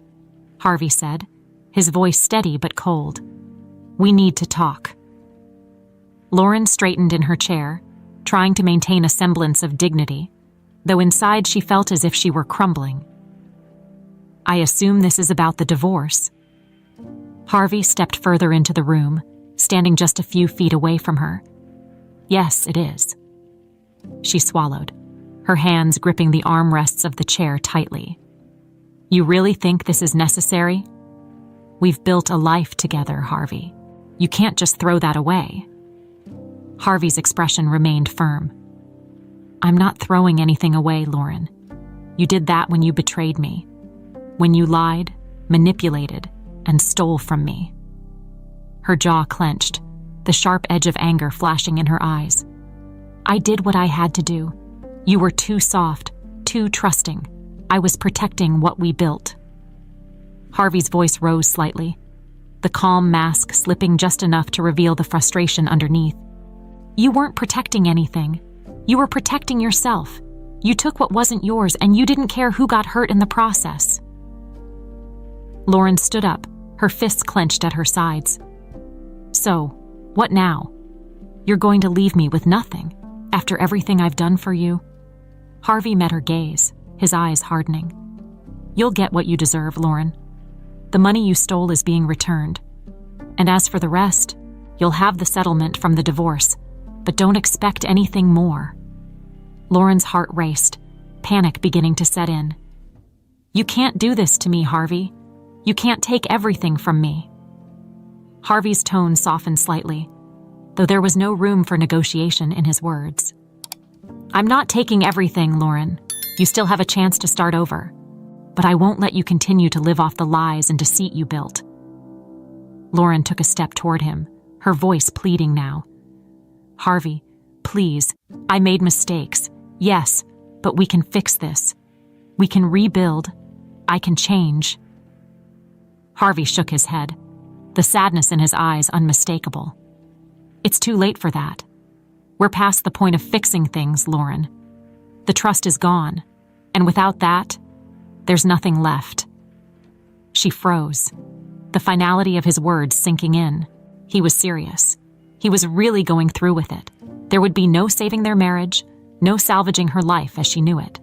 Harvey said, his voice steady but cold. "We need to talk." Lauren straightened in her chair, trying to maintain a semblance of dignity, though inside she felt as if she were crumbling. "I assume this is about the divorce." Harvey stepped further into the room, standing just a few feet away from her. "Yes, it is." She swallowed, her hands gripping the armrests of the chair tightly. "You really think this is necessary? We've built a life together, Harvey. You can't just throw that away." Harvey's expression remained firm. "I'm not throwing anything away, Lauren. You did that when you betrayed me. When you lied, manipulated, and stole from me." Her jaw clenched, the sharp edge of anger flashing in her eyes. "I did what I had to do. You were too soft, too trusting. I was protecting what we built." Harvey's voice rose slightly, the calm mask slipping just enough to reveal the frustration underneath. "You weren't protecting anything. You were protecting yourself. You took what wasn't yours, and you didn't care who got hurt in the process." Lauren stood up, her fists clenched at her sides. "So, what now? You're going to leave me with nothing, after everything I've done for you?" Harvey met her gaze, his eyes hardening. "You'll get what you deserve, Lauren. The money you stole is being returned. And as for the rest, you'll have the settlement from the divorce, but don't expect anything more." Lauren's heart raced, panic beginning to set in. "You can't do this to me, Harvey. You can't take everything from me." Harvey's tone softened slightly, though there was no room for negotiation in his words. "I'm not taking everything, Lauren. You still have a chance to start over. But I won't let you continue to live off the lies and deceit you built." Lauren took a step toward him, her voice pleading now. "Harvey, please, I made mistakes. Yes, but we can fix this. We can rebuild. I can change." Harvey shook his head, the sadness in his eyes unmistakable. "It's too late for that. We're past the point of fixing things, Lauren. The trust is gone, and without that, there's nothing left." She froze, the finality of his words sinking in. He was serious. He was really going through with it. There would be no saving their marriage, no salvaging her life as she knew it.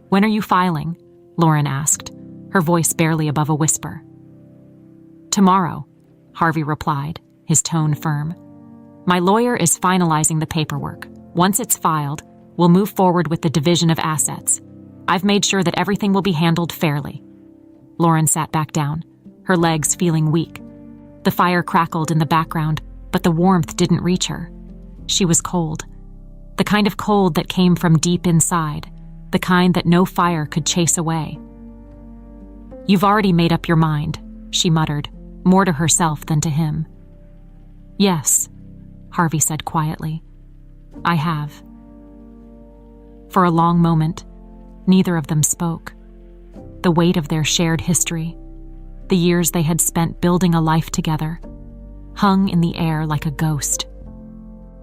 "When are you filing?" Lauren asked, her voice barely above a whisper. "Tomorrow," Harvey replied, his tone firm. "My lawyer is finalizing the paperwork. Once it's filed, we'll move forward with the division of assets. I've made sure that everything will be handled fairly." Lauren sat back down, her legs feeling weak. The fire crackled in the background, but the warmth didn't reach her. She was cold. The kind of cold that came from deep inside, the kind that no fire could chase away. "You've already made up your mind," she muttered, more to herself than to him. "Yes," Harvey said quietly. "I have." For a long moment, neither of them spoke. The weight of their shared history, the years they had spent building a life together, hung in the air like a ghost.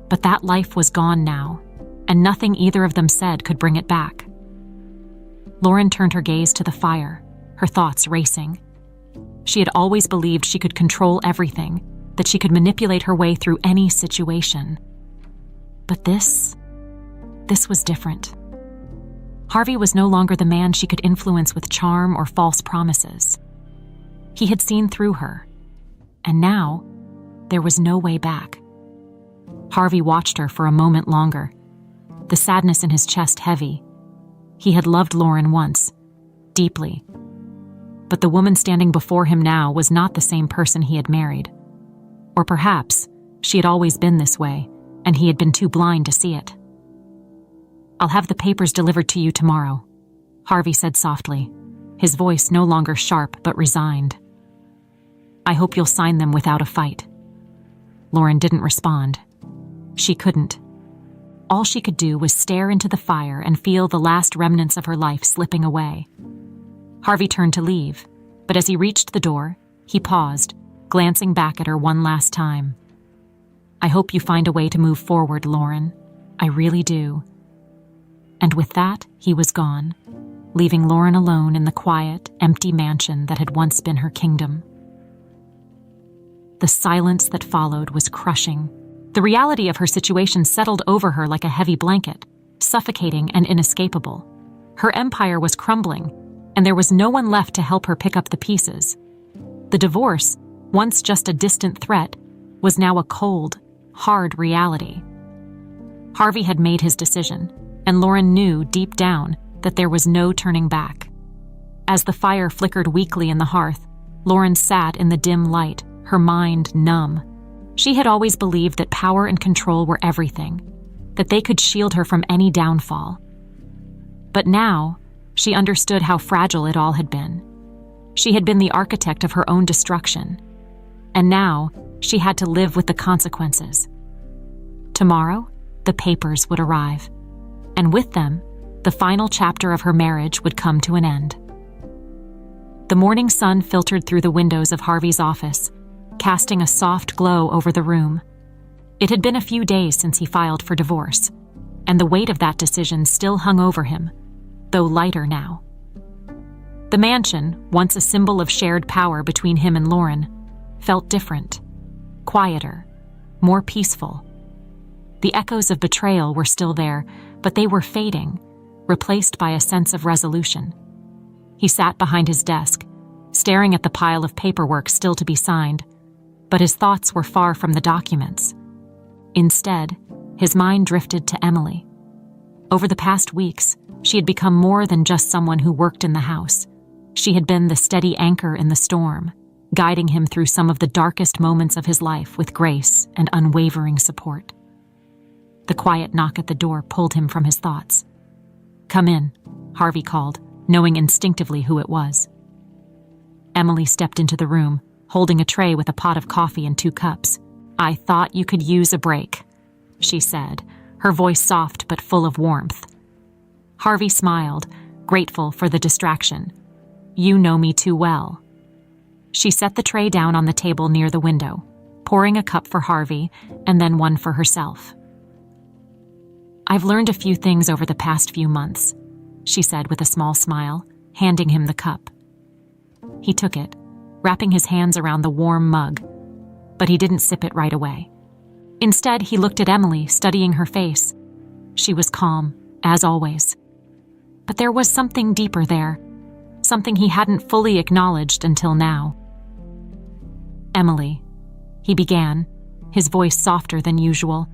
But that life was gone now, and nothing either of them said could bring it back. Lauren turned her gaze to the fire, her thoughts racing. She had always believed she could control everything, that she could manipulate her way through any situation. But this was different. Harvey was no longer the man she could influence with charm or false promises. He had seen through her, and now there was no way back. Harvey watched her for a moment longer, the sadness in his chest heavy. He had loved Lauren once, deeply. But the woman standing before him now was not the same person he had married. Or perhaps she had always been this way, and he had been too blind to see it. "I'll have the papers delivered to you tomorrow," Harvey said softly, his voice no longer sharp but resigned. "I hope you'll sign them without a fight." Lauren didn't respond. She couldn't. All she could do was stare into the fire and feel the last remnants of her life slipping away. Harvey turned to leave, but as he reached the door, he paused, glancing back at her one last time. "I hope you find a way to move forward, Lauren. I really do." And with that, he was gone, leaving Lauren alone in the quiet, empty mansion that had once been her kingdom. The silence that followed was crushing. The reality of her situation settled over her like a heavy blanket, suffocating and inescapable. Her empire was crumbling, and there was no one left to help her pick up the pieces. The divorce, once just a distant threat, was now a cold, hard reality. Harvey had made his decision, and Lauren knew deep down that there was no turning back. As the fire flickered weakly in the hearth, Lauren sat in the dim light, her mind numb. She had always believed that power and control were everything, that they could shield her from any downfall. But now, she understood how fragile it all had been. She had been the architect of her own destruction, and now she had to live with the consequences. Tomorrow, the papers would arrive, and with them, the final chapter of her marriage would come to an end. The morning sun filtered through the windows of Harvey's office, casting a soft glow over the room. It had been a few days since he filed for divorce, and the weight of that decision still hung over him, though lighter now. The mansion, once a symbol of shared power between him and Lauren, felt different, quieter, more peaceful. The echoes of betrayal were still there, but they were fading, replaced by a sense of resolution. He sat behind his desk, staring at the pile of paperwork still to be signed, but his thoughts were far from the documents. Instead, his mind drifted to Emily. Over the past weeks, she had become more than just someone who worked in the house. She had been the steady anchor in the storm, guiding him through some of the darkest moments of his life with grace and unwavering support. The quiet knock at the door pulled him from his thoughts. "Come in," Harvey called, knowing instinctively who it was. Emily stepped into the room, holding a tray with a pot of coffee and 2 cups. "I thought you could use a break," she said, her voice soft but full of warmth. Harvey smiled, grateful for the distraction. "You know me too well." She set the tray down on the table near the window, pouring a cup for Harvey and then one for herself. "I've learned a few things over the past few months," she said with a small smile, handing him the cup. He took it, wrapping his hands around the warm mug, but he didn't sip it right away. Instead, he looked at Emily, studying her face. She was calm, as always. But there was something deeper there, something he hadn't fully acknowledged until now. "Emily," he began, his voice softer than usual,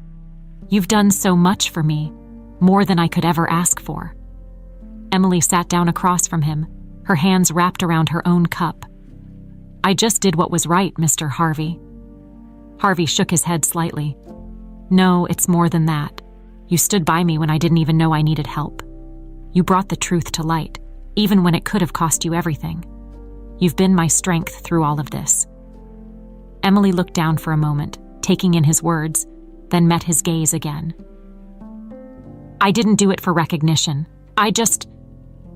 "you've done so much for me, more than I could ever ask for." Emily sat down across from him, her hands wrapped around her own cup. "I just did what was right, Mr. Harvey." Harvey shook his head slightly. "No, it's more than that. You stood by me when I didn't even know I needed help. You brought the truth to light, even when it could have cost you everything. You've been my strength through all of this." Emily looked down for a moment, taking in his words, then met his gaze again. "I didn't do it for recognition. I just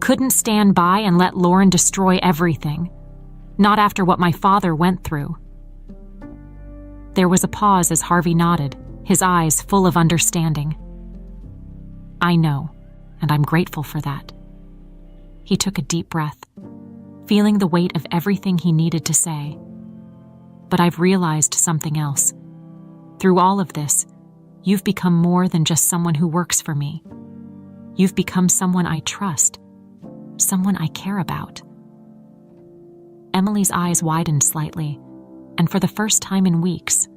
couldn't stand by and let Lauren destroy everything. Not after what my father went through." There was a pause as Harvey nodded, his eyes full of understanding. I know, and I'm grateful for that." He took a deep breath, feeling the weight of everything he needed to say. "But I've realized something else. Through all of this, you've become more than just someone who works for me. You've become someone I trust, someone I care about." Emily's eyes widened slightly, and for the first time in weeks,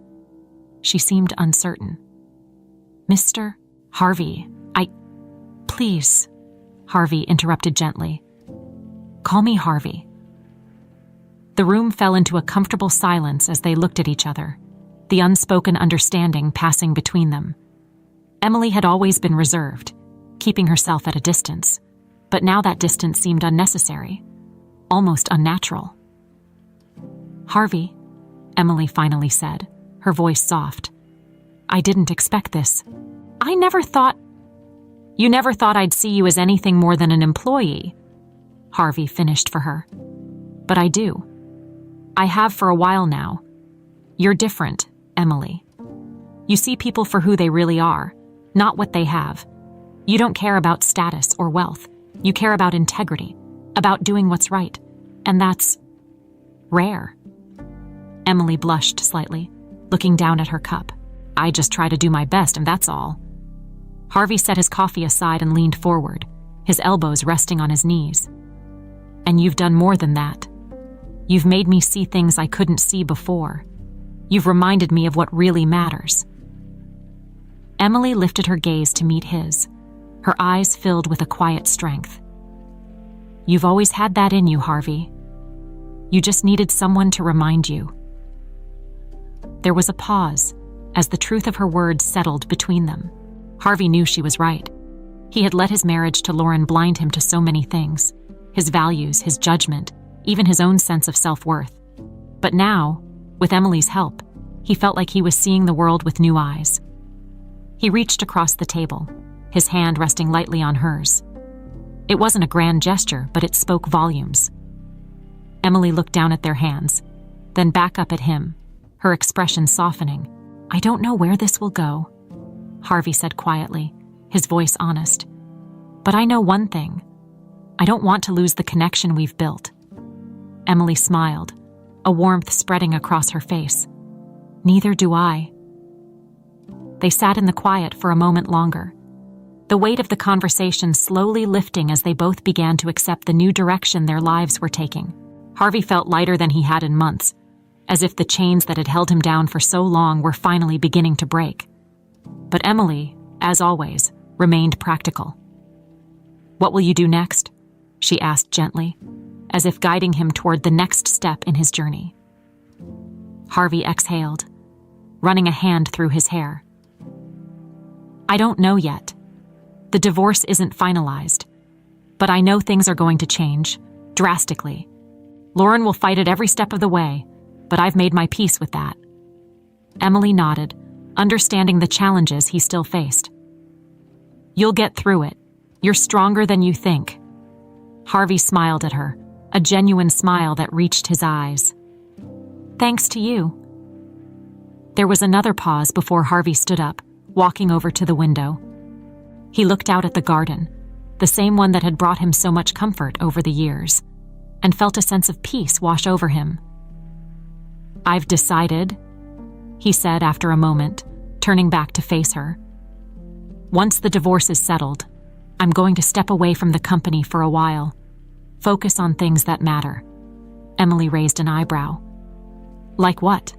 she seemed uncertain. "Mr. Harvey, Please," Harvey interrupted gently. "Call me Harvey." The room fell into a comfortable silence as they looked at each other, the unspoken understanding passing between them. Emily had always been reserved, keeping herself at a distance, but now that distance seemed unnecessary, almost unnatural. "Harvey," Emily finally said, her voice soft, "I didn't expect this. You never thought I'd see you as anything more than an employee," Harvey finished for her. "But I do. I have for a while now. You're different, Emily. You see people for who they really are, not what they have. You don't care about status or wealth. You care about integrity, about doing what's right. And that's rare." Emily blushed slightly, looking down at her cup. "I just try to do my best, and that's all." Harvey set his coffee aside and leaned forward, his elbows resting on his knees. "And you've done more than that. You've made me see things I couldn't see before. You've reminded me of what really matters." Emily lifted her gaze to meet his, her eyes filled with a quiet strength. "You've always had that in you, Harvey. You just needed someone to remind you." There was a pause as the truth of her words settled between them. Harvey knew she was right. He had let his marriage to Lauren blind him to so many things, his values, his judgment, even his own sense of self-worth. But now, with Emily's help, he felt like he was seeing the world with new eyes. He reached across the table, his hand resting lightly on hers. It wasn't a grand gesture, but it spoke volumes. Emily looked down at their hands, then back up at him, her expression softening. "I don't know where this will go," Harvey said quietly, his voice honest. "But I know one thing. I don't want to lose the connection we've built." Emily smiled, a warmth spreading across her face. "Neither do I." They sat in the quiet for a moment longer, the weight of the conversation slowly lifting as they both began to accept the new direction their lives were taking. Harvey felt lighter than he had in months, as if the chains that had held him down for so long were finally beginning to break. But Emily, as always, remained practical. "What will you do next?" she asked gently, as if guiding him toward the next step in his journey. Harvey exhaled, running a hand through his hair. "I don't know yet. The divorce isn't finalized, but I know things are going to change, drastically. Lauren will fight it every step of the way, but I've made my peace with that." Emily nodded, understanding the challenges he still faced. "You'll get through it. You're stronger than you think." Harvey smiled at her, a genuine smile that reached his eyes. "Thanks to you." There was another pause before Harvey stood up, walking over to the window. He looked out at the garden, the same one that had brought him so much comfort over the years, and felt a sense of peace wash over him. "I've decided," he said after a moment, turning back to face her. "Once the divorce is settled, I'm going to step away from the company for a while. Focus on things that matter." Emily raised an eyebrow. "Like what?"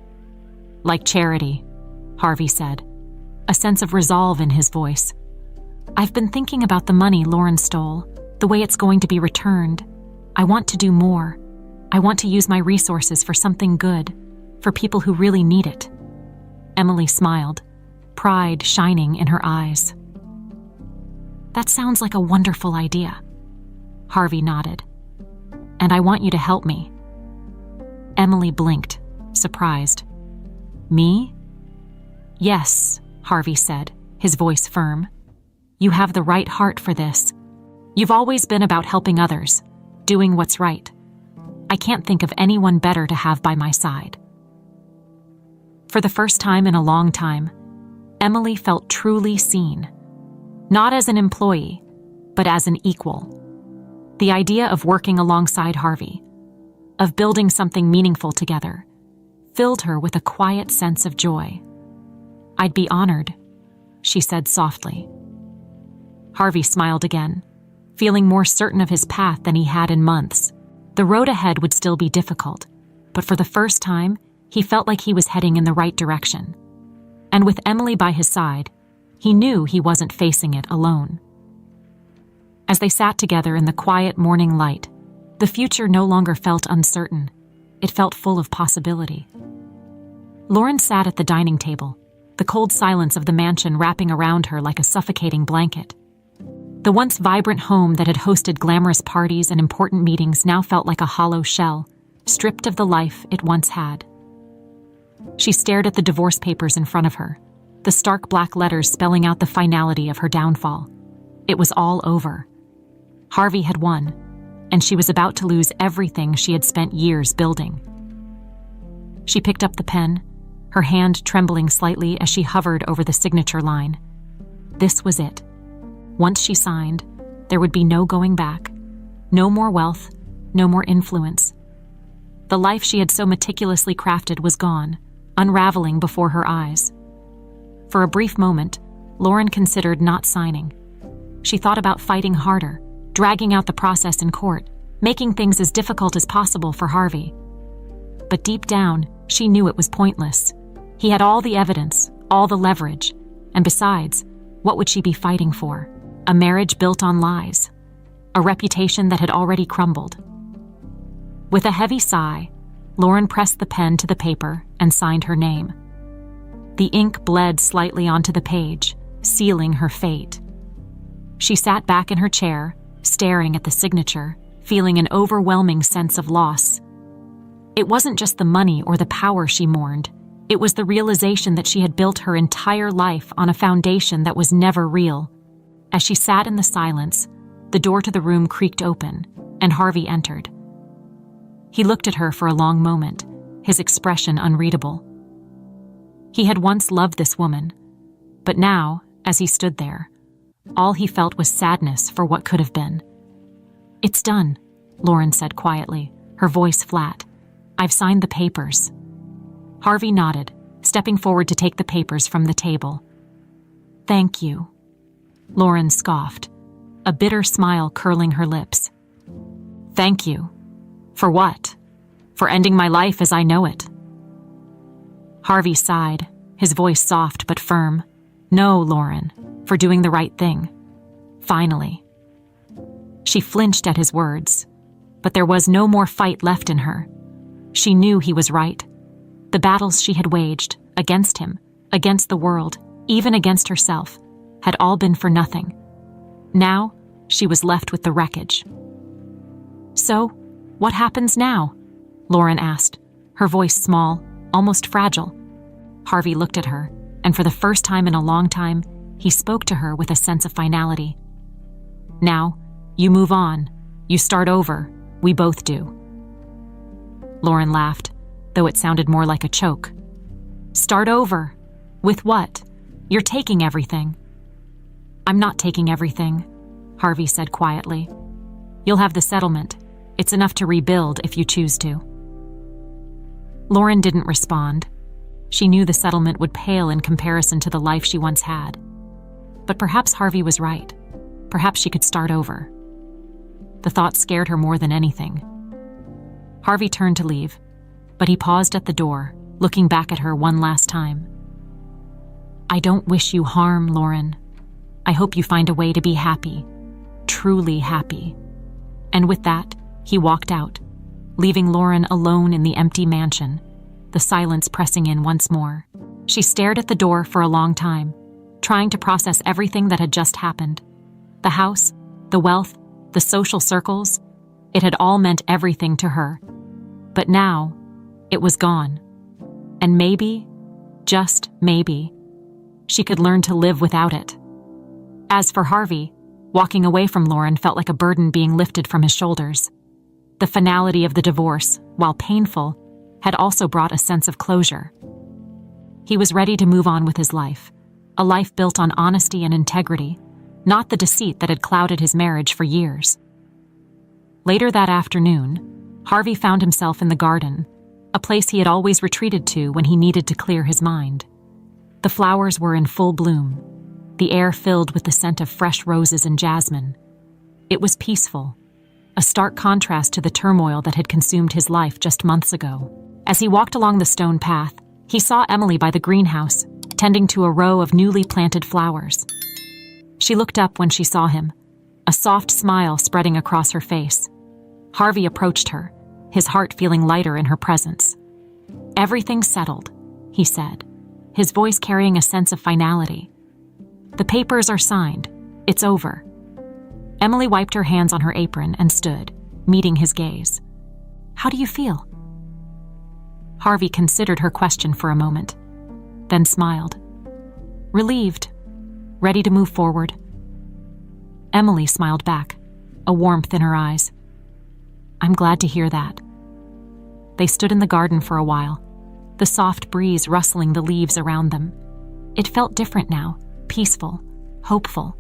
"Like charity," Harvey said, a sense of resolve in his voice. "I've been thinking about the money Lauren stole, the way it's going to be returned. I want to do more. I want to use my resources for something good, for people who really need it." Emily smiled, pride shining in her eyes. "That sounds like a wonderful idea." Harvey nodded. "And I want you to help me." Emily blinked, surprised. "Me?" "Yes," Harvey said, his voice firm. "You have the right heart for this. You've always been about helping others, doing what's right. I can't think of anyone better to have by my side." For the first time in a long time, Emily felt truly seen. not as an employee, but as an equal. The idea of working alongside Harvey, of building something meaningful together, filled her with a quiet sense of joy. "I'd be honored," she said softly. Harvey smiled again, feeling more certain of his path than he had in months. The road ahead would still be difficult, but for the first time, he felt like he was heading in the right direction. And with Emily by his side, he knew he wasn't facing it alone. As they sat together in the quiet morning light, the future no longer felt uncertain. It felt full of possibility. Lauren sat at the dining table, the cold silence of the mansion wrapping around her like a suffocating blanket. The once vibrant home that had hosted glamorous parties and important meetings now felt like a hollow shell, stripped of the life it once had. She stared at the divorce papers in front of her, the stark black letters spelling out the finality of her downfall. It was all over. Harvey had won, and she was about to lose everything she had spent years building. She picked up the pen, her hand trembling slightly as she hovered over the signature line. This was it. Once she signed, there would be no going back, no more wealth, no more influence. The life she had so meticulously crafted was gone, unraveling before her eyes. For a brief moment, Lauren considered not signing. She thought about fighting harder, dragging out the process in court, making things as difficult as possible for Harvey. But deep down, she knew it was pointless. He had all the evidence, all the leverage, and besides, what would she be fighting for? A marriage built on lies, a reputation that had already crumbled. With a heavy sigh, Lauren pressed the pen to the paper and signed her name. The ink bled slightly onto the page, sealing her fate. She sat back in her chair, staring at the signature, feeling an overwhelming sense of loss. It wasn't just the money or the power she mourned. It was the realization that she had built her entire life on a foundation that was never real. As she sat in the silence, the door to the room creaked open, and Harvey entered. He looked at her for a long moment, his expression unreadable. He had once loved this woman, but now, as he stood there, all he felt was sadness for what could have been. "It's done," Lauren said quietly, her voice flat. "I've signed the papers." Harvey nodded, stepping forward to take the papers from the table. "Thank you," Lauren scoffed, a bitter smile curling her lips. "Thank you. For what? For ending my life as I know it." Harvey sighed, his voice soft but firm. "No, Lauren, for doing the right thing. Finally." She flinched at his words, but there was no more fight left in her. She knew he was right. The battles she had waged, against him, against the world, even against herself, had all been for nothing. Now, she was left with the wreckage. "So, what happens now?" Lauren asked, her voice small, almost fragile. Harvey looked at her, and for the first time in a long time, he spoke to her with a sense of finality. "Now, you move on. You start over. We both do." Lauren laughed, though it sounded more like a choke. "Start over? With what? You're taking everything." "I'm not taking everything," Harvey said quietly. "You'll have the settlement. It's enough to rebuild if you choose to." Lauren didn't respond. She knew the settlement would pale in comparison to the life she once had. But perhaps Harvey was right. Perhaps she could start over. The thought scared her more than anything. Harvey turned to leave, but he paused at the door, looking back at her one last time. "I don't wish you harm, Lauren. I hope you find a way to be happy, truly happy." And with that, he walked out, leaving Lauren alone in the empty mansion, the silence pressing in once more. She stared at the door for a long time, trying to process everything that had just happened. The house, the wealth, the social circles, it had all meant everything to her. But now, it was gone. And maybe, just maybe, she could learn to live without it. As for Harvey, walking away from Lauren felt like a burden being lifted from his shoulders. The finality of the divorce, while painful, had also brought a sense of closure. He was ready to move on with his life, a life built on honesty and integrity, not the deceit that had clouded his marriage for years. Later that afternoon, Harvey found himself in the garden, a place he had always retreated to when he needed to clear his mind. The flowers were in full bloom, the air filled with the scent of fresh roses and jasmine. It was peaceful, a stark contrast to the turmoil that had consumed his life just months ago. As he walked along the stone path, he saw Emily by the greenhouse, tending to a row of newly planted flowers. She looked up when she saw him, a soft smile spreading across her face. Harvey approached her, his heart feeling lighter in her presence. "Everything's settled," he said, his voice carrying a sense of finality. "The papers are signed. It's over." Emily wiped her hands on her apron and stood, meeting his gaze. "How do you feel?" Harvey considered her question for a moment, then smiled. "Relieved. Ready to move forward." Emily smiled back, a warmth in her eyes. "I'm glad to hear that." They stood in the garden for a while, the soft breeze rustling the leaves around them. It felt different now, peaceful, hopeful.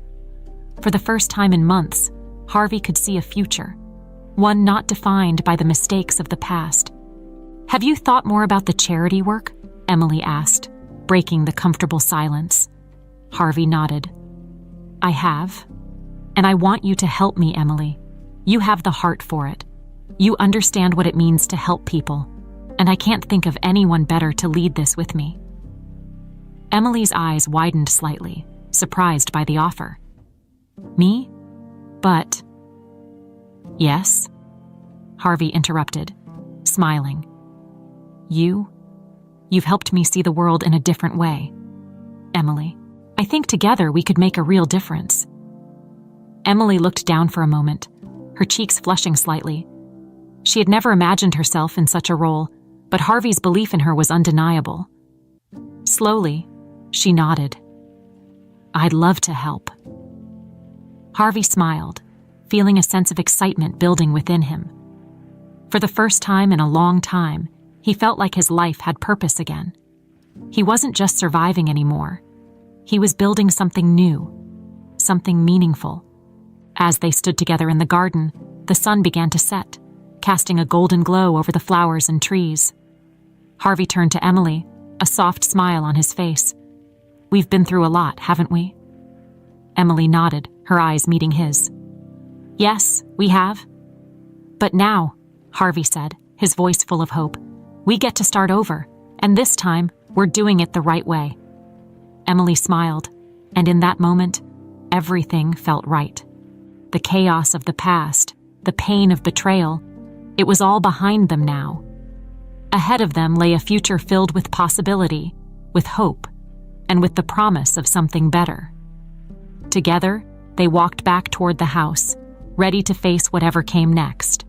For the first time in months, Harvey could see a future, one not defined by the mistakes of the past. "Have you thought more about the charity work?" Emily asked, breaking the comfortable silence. Harvey nodded. "I have. And I want you to help me, Emily. You have the heart for it. You understand what it means to help people, and I can't think of anyone better to lead this with me." Emily's eyes widened slightly, surprised by the offer. "Me? But—" "Yes?" Harvey interrupted, smiling. You've helped me see the world in a different way. Emily, I think together we could make a real difference." Emily looked down for a moment, her cheeks flushing slightly. She had never imagined herself in such a role, but Harvey's belief in her was undeniable. Slowly, she nodded. "I'd love to help." Harvey smiled, feeling a sense of excitement building within him. For the first time in a long time, he felt like his life had purpose again. He wasn't just surviving anymore. He was building something new, something meaningful. As they stood together in the garden, the sun began to set, casting a golden glow over the flowers and trees. Harvey turned to Emily, a soft smile on his face. "We've been through a lot, haven't we?" Emily nodded, her eyes meeting his. "Yes, we have. But now," Harvey said, his voice full of hope, "we get to start over, and this time, we're doing it the right way." Emily smiled, and in that moment, everything felt right. The chaos of the past, the pain of betrayal, it was all behind them now. Ahead of them lay a future filled with possibility, with hope, and with the promise of something better. Together, they walked back toward the house, ready to face whatever came next.